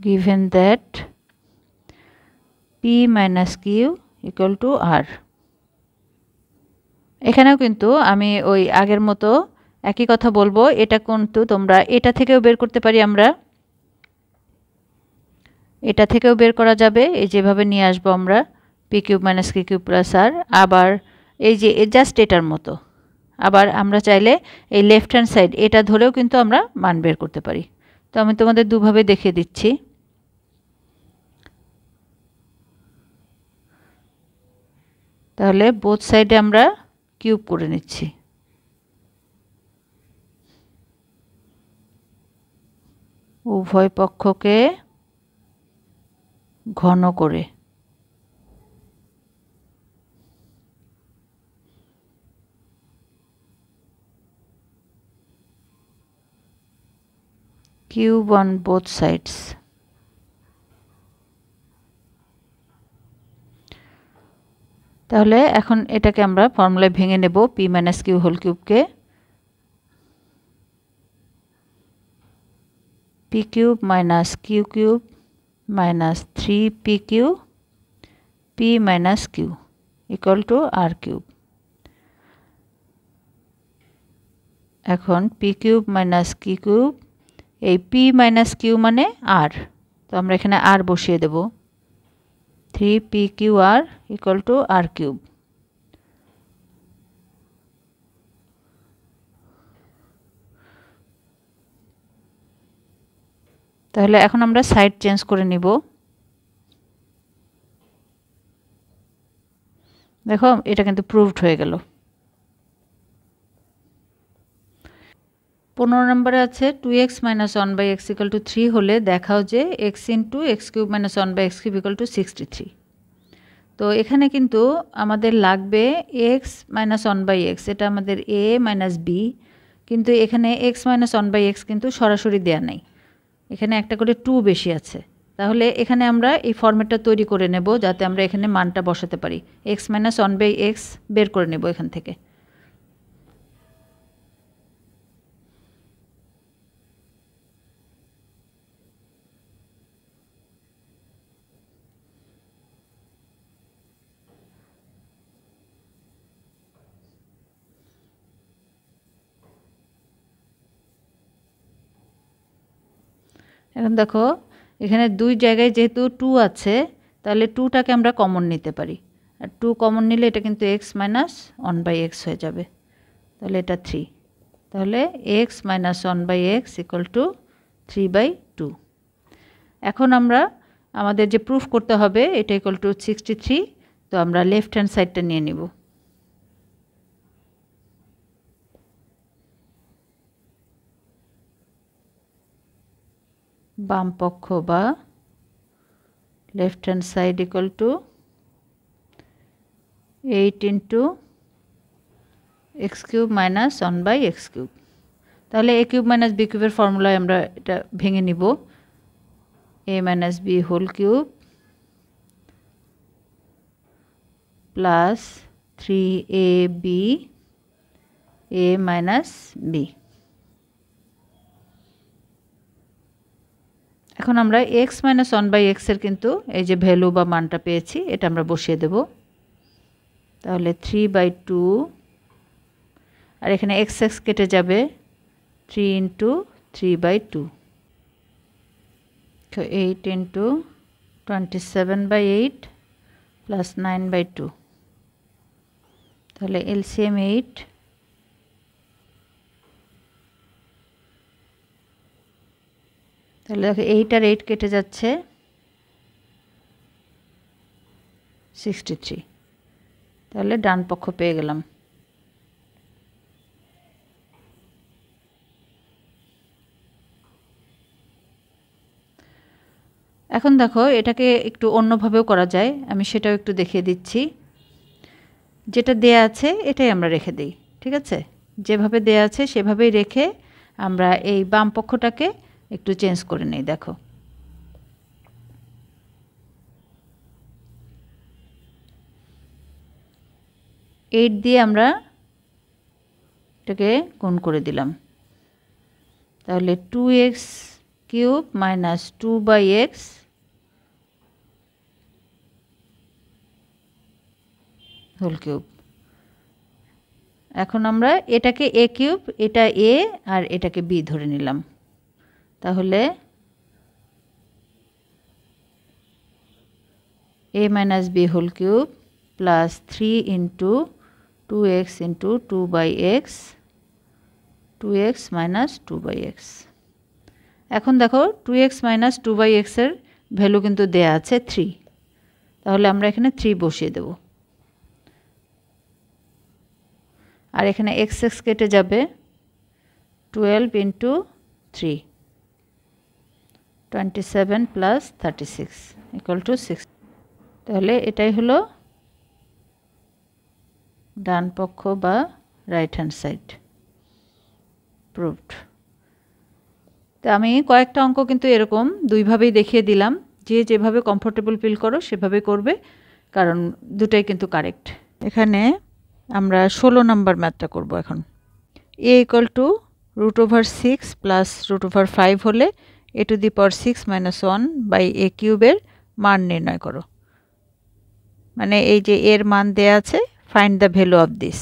given that p minus q equal to r। এখানেও কিন্তু আমি ওই আগের মতো একই কথা বলবো, এটা কিন্তু তোমরা এটা থেকেও বের করতে পারি, আমরা এটা থেকেও বের করা যাবে, এই যেভাবে নিয়ে আসবো আমরা p cube minus q cube plus r, আবার এই যে জাস্ট এটার মতো, আবার আমরা চাইলে এই লেফট হ্যান্ড সাইড এটা ধরেও কিন্তু আমরা মান বের করতে পারি। তো আমি তোমাদের দুভাবে দেখিয়ে দিচ্ছি। তাহলে বোথ সাইডে আমরা কিউব করে নিচ্ছি, উভয় পক্ষকে ঘন করে। cube on both sides। তাহলে এখন এটাকে আমরা ফর্মুলায় ভেঙে নেব, p মাইনাস কিউ হোল কিউবকে p cube minus q cube minus 3p q p minus q equal to r cube. এখন p cube minus q cube, এই p মাইনাস কিউ মানে r, তো আমরা এখানে r বসিয়ে দেব, 3p q r equal to r cube. তাহলে এখন আমরা সাইড চেঞ্জ করে নিব। দেখো এটা কিন্তু প্রুভড হয়ে গেল। 15 নম্বরে আছে 2x minus 1 by x equal to 3 হলে দেখাও যে x into x cube minus 1 by x cube equal to 63। তো এখানে কিন্তু আমাদের লাগবে x minus 1 by x, এটা আমাদের a minus b, কিন্তু এখানে x minus 1 by x কিন্তু সরাসরি দেয়া নাই, এখানে একটা করে 2 বেশি আছে। তাহলে এখানে আমরা এই ফরম্যাটটা তৈরি করে নেব যাতে আমরা এখানে মানটা বসাতে পারি। x minus 1 by x বের করে নেব এখান থেকে। এখন দেখো এখানে দুই জায়গায় যেহেতু 2 আছে তাহলে 2টাকে আমরা কমন নিতে পারি, আর 2 কমন নিলে এটা কিন্তু x minus 1 by x হয়ে যাবে, তাহলে এটা 3, তাহলে x minus 1 by x equal to 3/2। এখন আমরা আমাদের যে প্রুফ করতে হবে এটা equal to 63, তো আমরা লেফট হ্যান্ড সাইডটা নিয়ে নিব। বাম পক্ষ বা left hand side equal to 8 into x cube minus 1 by x cube. তাহলে a কিউব মাইনাস b কিউবের ফর্মুলায় আমরা এটা ভেঙে নিব, a minus b whole cube plus 3ab a minus b। এখন আমরা x minus 1 by x এর কিন্তু এই যে ভ্যালু বা মানটা পেয়েছি এটা আমরা বসিয়ে দেব, তাহলে 3/2, আর এখানে x কেটে যাবে 3 into 3/2, তো 8 into 27/8 plus 9/2, তাহলে LCM 8, তাহলে দেখো 8 আর 8 কেটে যাচ্ছে 63, তাহলে ডান পক্ষ পেয়ে গেলাম। এখন দেখো এটাকে একটু অন্যভাবেও করা যায়, আমি সেটাও একটু দেখিয়ে দিচ্ছি। যেটা দেয়া আছে এটাই আমরা রেখে দিই, ঠিক আছে, যেভাবে দেয়া আছে সেভাবেই রেখে আমরা এই বাম পক্ষটাকে একটু চেঞ্জ করে নেই। দেখো এইট দিয়ে আমরা এটাকে গুণ করে দিলাম, তাহলে 2x cube minus 2/x whole cube. এখন আমরা এটাকে a কিউব, এটা a আর এটাকে b ধরে নিলাম, তাহলে a minus b whole cube plus 3 into 2x into 2/x 2x minus 2/x। এখন দেখো 2x minus 2/x এর ভ্যালু কিন্তু দেয়া আছে 3, তাহলে আমরা এখানে 3 বসিয়ে দেব, আর এখানে x কেটে যাবে 12 into 3 27 plus 36 equal to 6, তাহলে এটাই হলো ডান পক্ষ বা রাইট হ্যান্ড সাইড প্রুভড। তো আমি কয়েকটা অঙ্ক কিন্তু এরকম দুইভাবেই দেখিয়ে দিলাম, যে যেভাবে কমফোর্টেবল ফিল করো সেভাবে করবে, কারণ দুটাই কিন্তু কারেক্ট। এখানে আমরা 16 নম্বর ম্যাথটা করব। এখন a equal to √6 plus √5 হলে a to the power 6 minus 1 by a কিউবের মান নির্ণয় করো। মানে এই যে এর মান দেয়া আছে, find the value of this,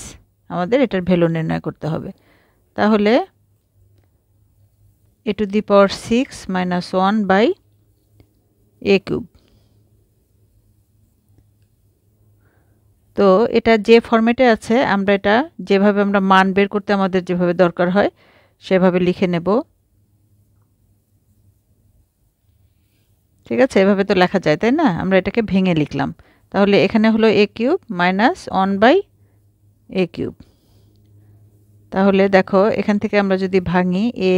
আমাদের এটার ভ্যালু নির্ণয় করতে হবে। তাহলে a to the power 6 minus 1 by a cube, তো এটা যে ফরম্যাটে আছে আমরা এটা যেভাবে আমরা মান বের করতে আমাদের যেভাবে দরকার হয় সেভাবে লিখে নেব, ঠিক আছে, এভাবে তো লেখা যায় তাই না, আমরা এটাকে ভেঙে লিখলাম। তাহলে এখানে হলো a cube minus 1 by a cube, তাহলে দেখো এখান থেকে আমরা যদি ভাঙি এ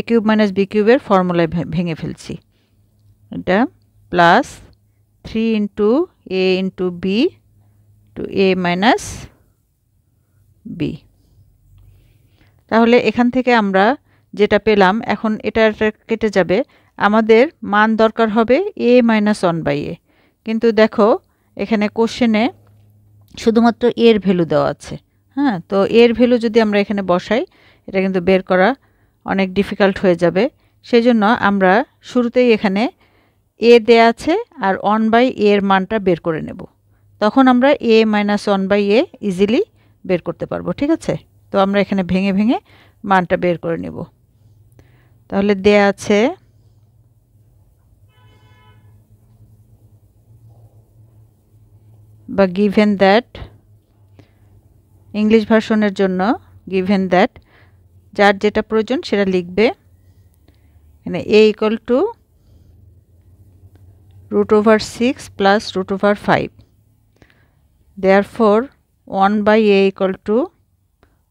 কিউব মাইনাস বি কিউবের ফর্মুলায় ভেঙে ফেলছি। এটা প্লাস 3 ইন্টু এ ইন্টু বি টু এ মাইনাস বি। তাহলে এখান থেকে আমরা যেটা পেলাম, এখন এটা কেটে যাবে, আমাদের মান দরকার হবে এ মাইনাস 1/a। কিন্তু দেখো এখানে কোশ্চেনে শুধুমাত্র এর ভ্যালু দেওয়া আছে। হ্যাঁ, তো এর ভ্যালু যদি আমরা এখানে বসাই, এটা কিন্তু বের করা অনেক ডিফিকাল্ট হয়ে যাবে। সেই জন্য আমরা শুরুতেই এখানে এ দেয়া আছে আর 1/a এর মানটা বের করে নেব। তখন আমরা এ মাইনাস 1/a ইজিলি বের করতে পারবো। ঠিক আছে, তো আমরা এখানে ভেঙে ভেঙে মানটা বের করে নেব। তাহলে দেয়া আছে বা গিভেন দ্যাট, ইংলিশ ভার্সনের জন্য গিভেন দ্যাট, যার যেটা প্রয়োজন সেটা লিখবে। এখানে a equal to √6 plus √5, therefore 1/a equal to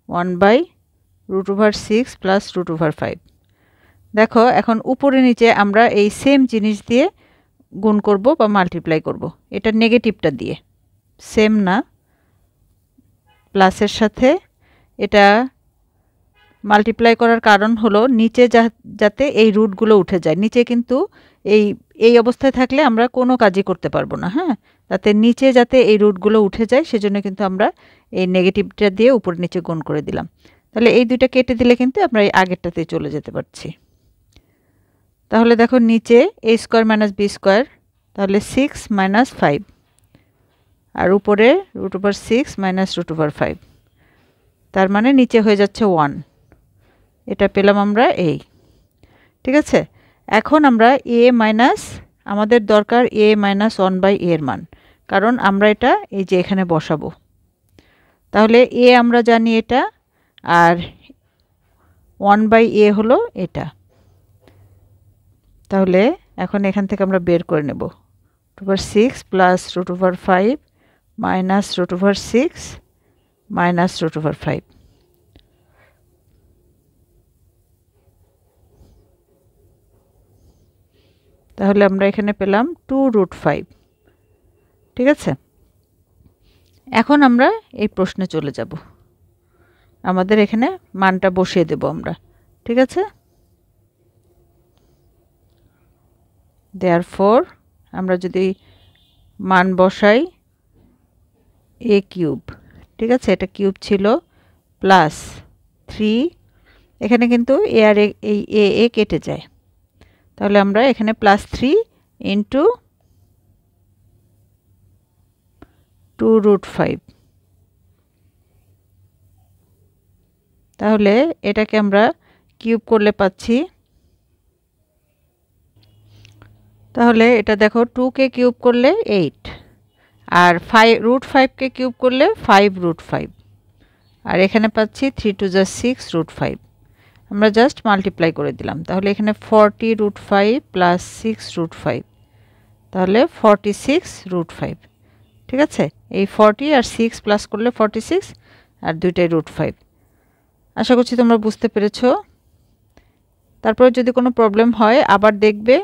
1/√6 plus √5। দেখো এখন উপরে নিচে আমরা এই সেম জিনিস দিয়ে গুণ করব বা মাল্টিপ্লাই করব। এটা নেগেটিভটা দিয়ে, সেম না, প্লাসের সাথে এটা মাল্টিপ্লাই করার কারণ হলো নিচে যাতে এই রুটগুলো উঠে যায়। নিচে কিন্তু এই অবস্থায় থাকলে আমরা কোনো কাজই করতে পারবো না। হ্যাঁ, তাতে নিচে যাতে এই রুটগুলো উঠে যায় সেজন্য কিন্তু আমরা এই নেগেটিভটা দিয়ে উপর নিচে গুণ করে দিলাম। তাহলে এই দুইটা কেটে দিলে কিন্তু আমরা এই আগেরটাতে চলে যেতে পারছি। তাহলে দেখো নিচে a square minus B square, তাহলে 6 মাইনাস 5, আর উপরে √6 মাইনাস √5, তার মানে নিচে হয়ে যাচ্ছে 1। এটা পেলাম আমরা এই। ঠিক আছে, এখন আমরা a মাইনাস, আমাদের দরকার a মাইনাস 1/a এর মান, কারণ আমরা এটা এই যে এখানে বসাবো। তাহলে a আমরা জানি এটা, আর 1/a হলো এটা। তাহলে এখন এখান থেকে আমরা বের করে নেব √6 প্লাস √5 মাইনাস √6 মাইনাস √5। তাহলে আমরা এখানে পেলাম 2√5। ঠিক আছে, এখন আমরা এই প্রশ্নে চলে যাব। আমাদের এখানে মানটা বসিয়ে দেব আমরা। ঠিক আছে, therefore আমরা যদি মান বসাই a কিউব, ঠিক আছে, এটা কিউব ছিল, প্লাস 3, এখানে কিন্তু a আর এই a কেটে যায়। তাহলে আমরা এখানে প্লাস 3 ইন্টু 2√5। তাহলে এটাকে আমরা কিউব করলে পাচ্ছি, তাহলে এটা দেখো 2কে কিউব করলে 8, আর √5কে কিউব করলে 5√5, আর এখানে পাচ্ছি 3 2 যা 6√5। আমরা জাস্ট মাল্টিপ্লাই করে দিলাম। তাহলে এখানে 40√5 প্লাস 6√5, তাহলে 46√5। ঠিক আছে, এই 40 আর 6 প্লাস করলে 46, আর দুইটাই √5। আশা করছি তোমরা বুঝতে পেরেছো। তারপরে যদি কোনো প্রবলেম হয় আবার দেখবে,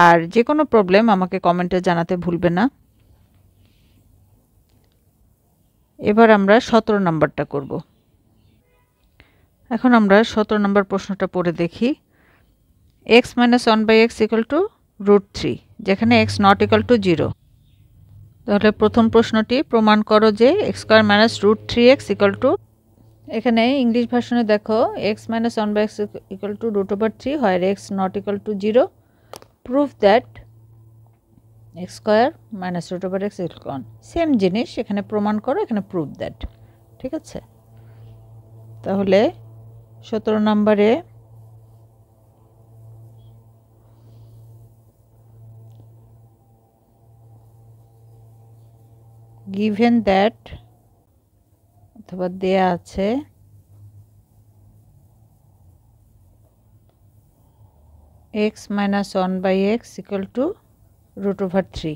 আর যে কোনো প্রবলেম আমাকে কমেন্টে জানাতে ভুলবে না। এবার আমরা 17 নাম্বারটা করব। এখন আমরা 17 নম্বর প্রশ্নটা পড়ে দেখি। x minus 1/x equal to √3, যেখানে x নট ইকুয়াল টু 0। তাহলে প্রথম প্রশ্নটি, প্রমাণ করো যে x square minus √3x equal to, এখানে ইংলিশ ভার্সনে দেখো x minus 1/x equal to √3 হয়, x not equal to 0। Proof that x square minus √x equal, same জিনিস, এখানে প্রমাণ করো, এখানে প্রুফ দ্যাট। ঠিক আছে, তাহলে 17 নম্বরে given that অথবা দেয়া আছে x minus 1/x equal to √3।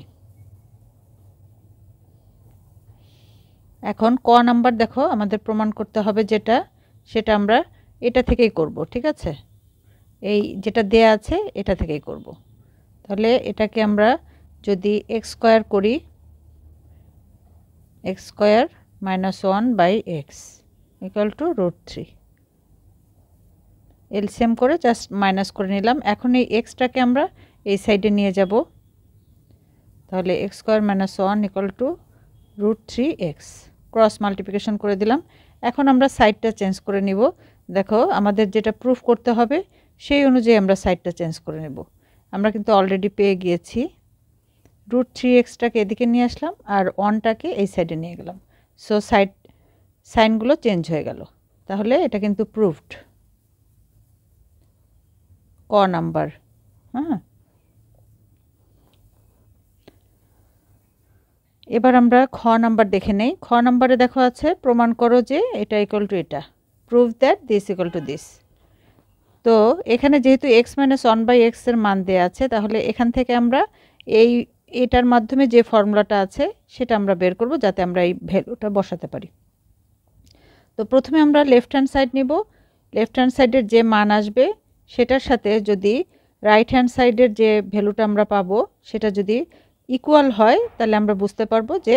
এখন ক নাম্বার দেখো আমাদের প্রমাণ করতে হবে যেটা, সেটা আমরা এটা থেকেই করব, ঠিক আছে? এই যেটা দেয়া আছে এটা থেকেই করব। তাহলে এটাকে আমরা যদি x স্কয়ার করি, x square minus 1/x equal to √3। LCM করে জাস্ট মাইনাস করে নিলাম। এখন এই এক্সটাকে আমরা এই সাইডে নিয়ে যাব। তাহলে x square minus 1 equal to √3x। Cross multiplication করে দিলাম। এখন আমরা সাইডটা চেঞ্জ করে নিব। দেখো আমাদের যেটা প্রুফ করতে হবে সেই অনুযায়ী আমরা সাইডটা চেঞ্জ করে নেব। আমরা কিন্তু অলরেডি পেয়ে গিয়েছি। √3xটাকে এদিকে নিয়ে আসলাম আর 1টাকে এই সাইডে নিয়ে গেলাম। সো সাইনগুলো চেঞ্জ হয়ে গেল। তাহলে এটা কিন্তু প্রুফড। ক নাম্বার। হ্যাঁ, এবার আমরা খ নাম্বার দেখে নেই। খ নাম্বারে দেখো আছে প্রমাণ করো যে এটা ইকুয়াল টু এটা, prove that this equal to this. তো এখানে যেহেতু x মাইনাস 1/x এর মান দেওয়া আছে, তাহলে এখান থেকে আমরা এটার মাধ্যমে যে ফর্মুলাটা আছে সেটা আমরা বের করব, যাতে আমরা এই ভ্যালুটা বসাতে পারি। তো প্রথমে আমরা লেফট হ্যান্ড সাইড নিব। লেফট হ্যান্ড সাইডের যে মান আসবে সেটার সাথে যদি রাইট হ্যান্ড সাইডের যে ভ্যালুটা আমরা পাবো সেটা যদি ইকুয়াল হয়, তাহলে আমরা বুঝতে পারবো যে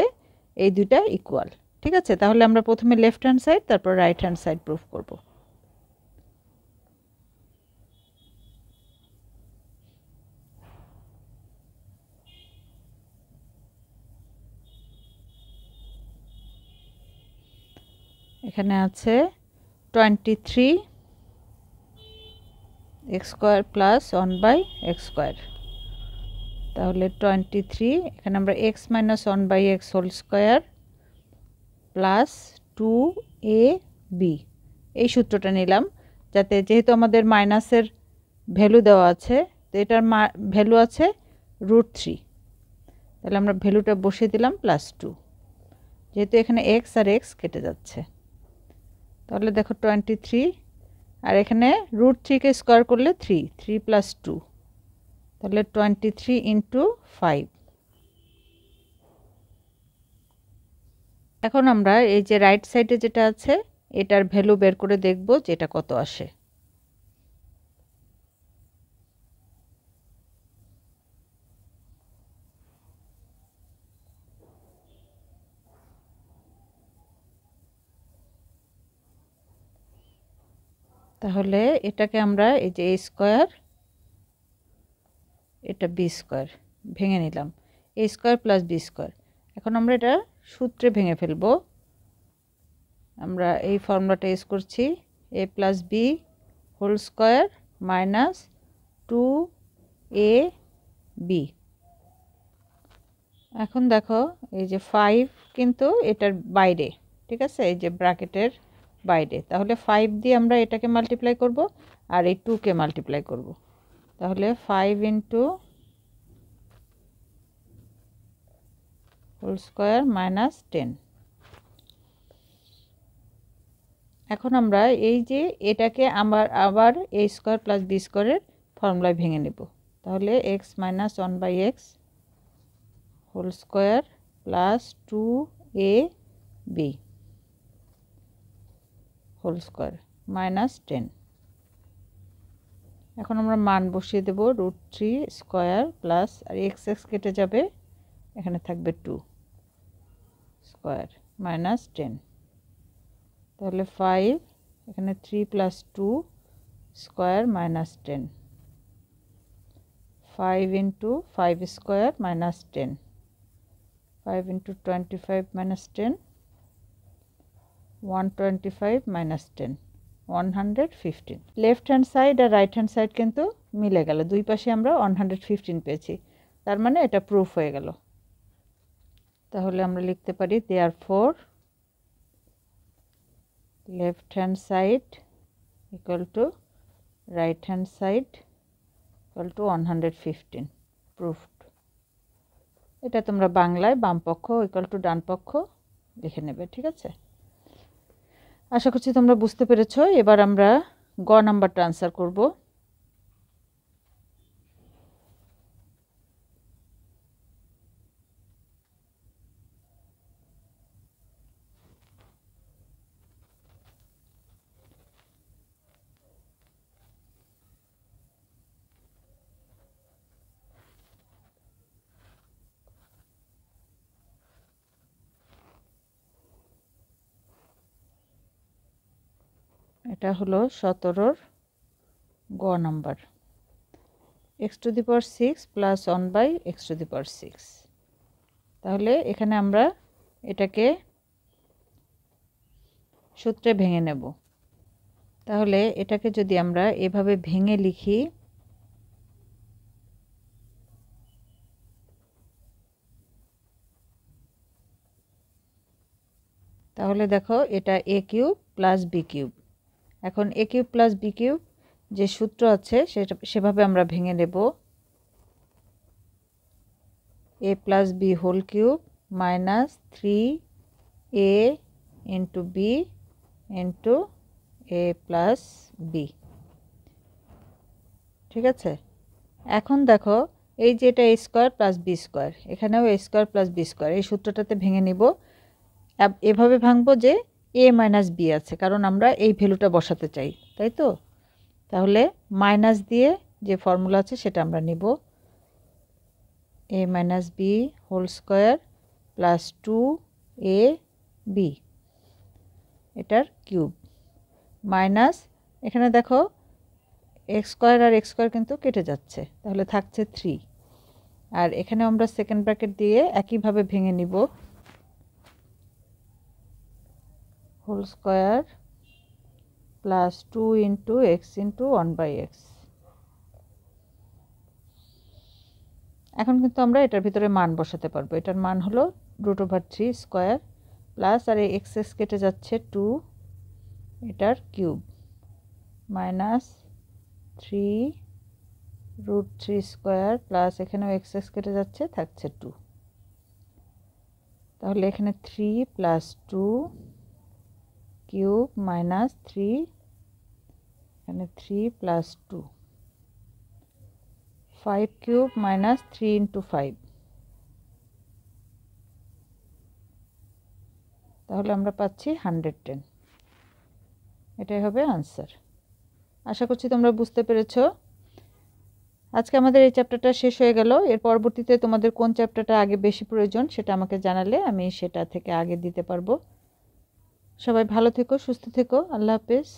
এই দুইটা ইকুয়াল। ঠিক আছে? তাহলে আমরা প্রথমে লেফট হ্যান্ড সাইড তারপর রাইট হ্যান্ড সাইড প্রুফ করব। এখানে আছে 23 x square plus 1/x square. তাহলে 23 এখানে আমরা x minus 1/x whole square plus 2ab এই সূত্রটা নিলাম, যাতে যেহেতু আমাদের মাইনাসের ভ্যালু দেওয়া আছে, তো এটার ভ্যালু আছে √3। তাহলে আমরা ভ্যালুটা বসিয়ে দিলাম প্লাস 2, যেহেতু এখানে x আর x কেটে যাচ্ছে। তাহলে দেখো 23 আর এখানে √3কে স্কয়ার করলে 3 প্লাস 2, তাহলে 23 ইন্টু 5। এখন আমরা এই যে রাইট সাইডে যেটা আছে এটার ভ্যালু বের করে দেখব যে এটা কত আসে। তাহলে এটাকে আমরা এই যে a স্কয়ার, এটা b স্কয়ার ভেঙে নিলাম, a square plus b square. এখন আমরা এটা সূত্রে ভেঙে ফেলব। আমরা এই ফর্মুলাটা ইউজ করছি, a plus b whole square minus 2ab। এখন দেখো এই যে 5 কিন্তু এটার বাইরে, ঠিক আছে, এই যে ব্র্যাকেটের বাইরে। তাহলে 5 দিয়ে আমরা এটাকে মাল্টিপ্লাই করব আর এই 2কে মাল্টিপ্লাই করব। তাহলে 5 ইন্টু হোল স্কয়ার মাইনাস 10। এখন আমরা এই যে এটাকে আবার a স্কয়ার প্লাস b স্কয়ারের ফর্মুলায় ভেঙে নেব। তাহলে x minus 1/x whole square plus 2ab whole square minus 10। এখন আমরা মান বসিয়ে দেব, √3 স্কয়ার প্লাস আর x কেটে যাবে, এখানে থাকবে 2 স্কয়ার মাইনাস 10। তাহলে 5 এখানে 3 plus 2 square minus 10। 5 into 5 square minus 10। 5 into 25 minus 10, 125 minus 10, 115। Left hand side আর রাইট হ্যান্ড সাইড কিন্তু মিলে গেল, দুই পাশে আমরা 115 পেয়েছি, তার মানে এটা প্রুফ হয়ে গেল। তাহলে আমরা লিখতে পারি therefore left hand side equal two right hand side equal two 115, proofed. এটা তোমরা বাংলায় বাম পক্ষ ইকুয়াল টু ডান পক্ষ লিখে নেবে, ঠিক আছে? আশা করছি তোমরা বুঝতে পেরেছো। এবার আমরা গ নাম্বারটা আনসার করব। এটা হলো 17 গ নাম্বার, x⁶ প্লাস 1/x⁶। তাহলে এখানে আমরা এটাকে সূত্রে ভেঙে নেব। তাহলে এটাকে যদি আমরা এভাবে ভেঙে লিখি, তাহলে দেখো এটা a cube plus b cube. এখন a cube plus b cube যে সূত্র আছে সেভাবে আমরা ভেঙে নেব। a plus b whole cube minus 3a into b into a plus b। ঠিক আছে, এখন দেখো এই যে এটা a square plus b square, এখানেও a square plus b square, এই সূত্রটাতে ভেঙে নিব। এভাবে ভাঙবো যে a মাইনাস b আছে, কারণ আমরা এই ভ্যালুটা বসাতে চাই, তাই তো। তাহলে মাইনাস দিয়ে যে ফর্মুলা আছে সেটা আমরা নিব, a minus b whole square plus 2ab এটার কিউব মাইনাস, এখানে দেখো এক্স স্কোয়ার আর এক্স স্কোয়ার কিন্তু কেটে যাচ্ছে, তাহলে থাকছে 3। আর এখানে আমরা সেকেন্ড ব্র্যাকেট দিয়ে একইভাবে ভেঙে নিব, whole square plus 2 into X into 1/x। এখন কিন্তু আমরা এটার ভিতরে মান বসাতে পারবো। এটার মান হলো √3 স্কোয়ার প্লাস, আর এই এক্স এক্স কেটে যাচ্ছে 2, এটার কিউব মাইনাস 3√3 স্কোয়ার প্লাস, এখানেও এক্স এক্স কেটে যাচ্ছে, থাকছে 2। তাহলে এখানে 3 প্লাস 2 কিউব মাইনাস 3, এখানে 3 প্লাস 2 5 কিউব মাইনাস 3 ইন্টু 5। তাহলে আমরা পাচ্ছি 110। এটাই হবে আনসার। আশা করছি তোমরা বুঝতে পেরেছো। আজকে আমাদের এই চ্যাপ্টারটা শেষ হয়ে গেল। এর পরবর্তীতে তোমাদের কোন চ্যাপ্টারটা আগে বেশি প্রয়োজন সেটা আমাকে জানালে আমি সেটা থেকে আগে দিতে পারবো। সবাই ভালো থেকো, সুস্থ থেকো। আল্লাহ হাফেজ।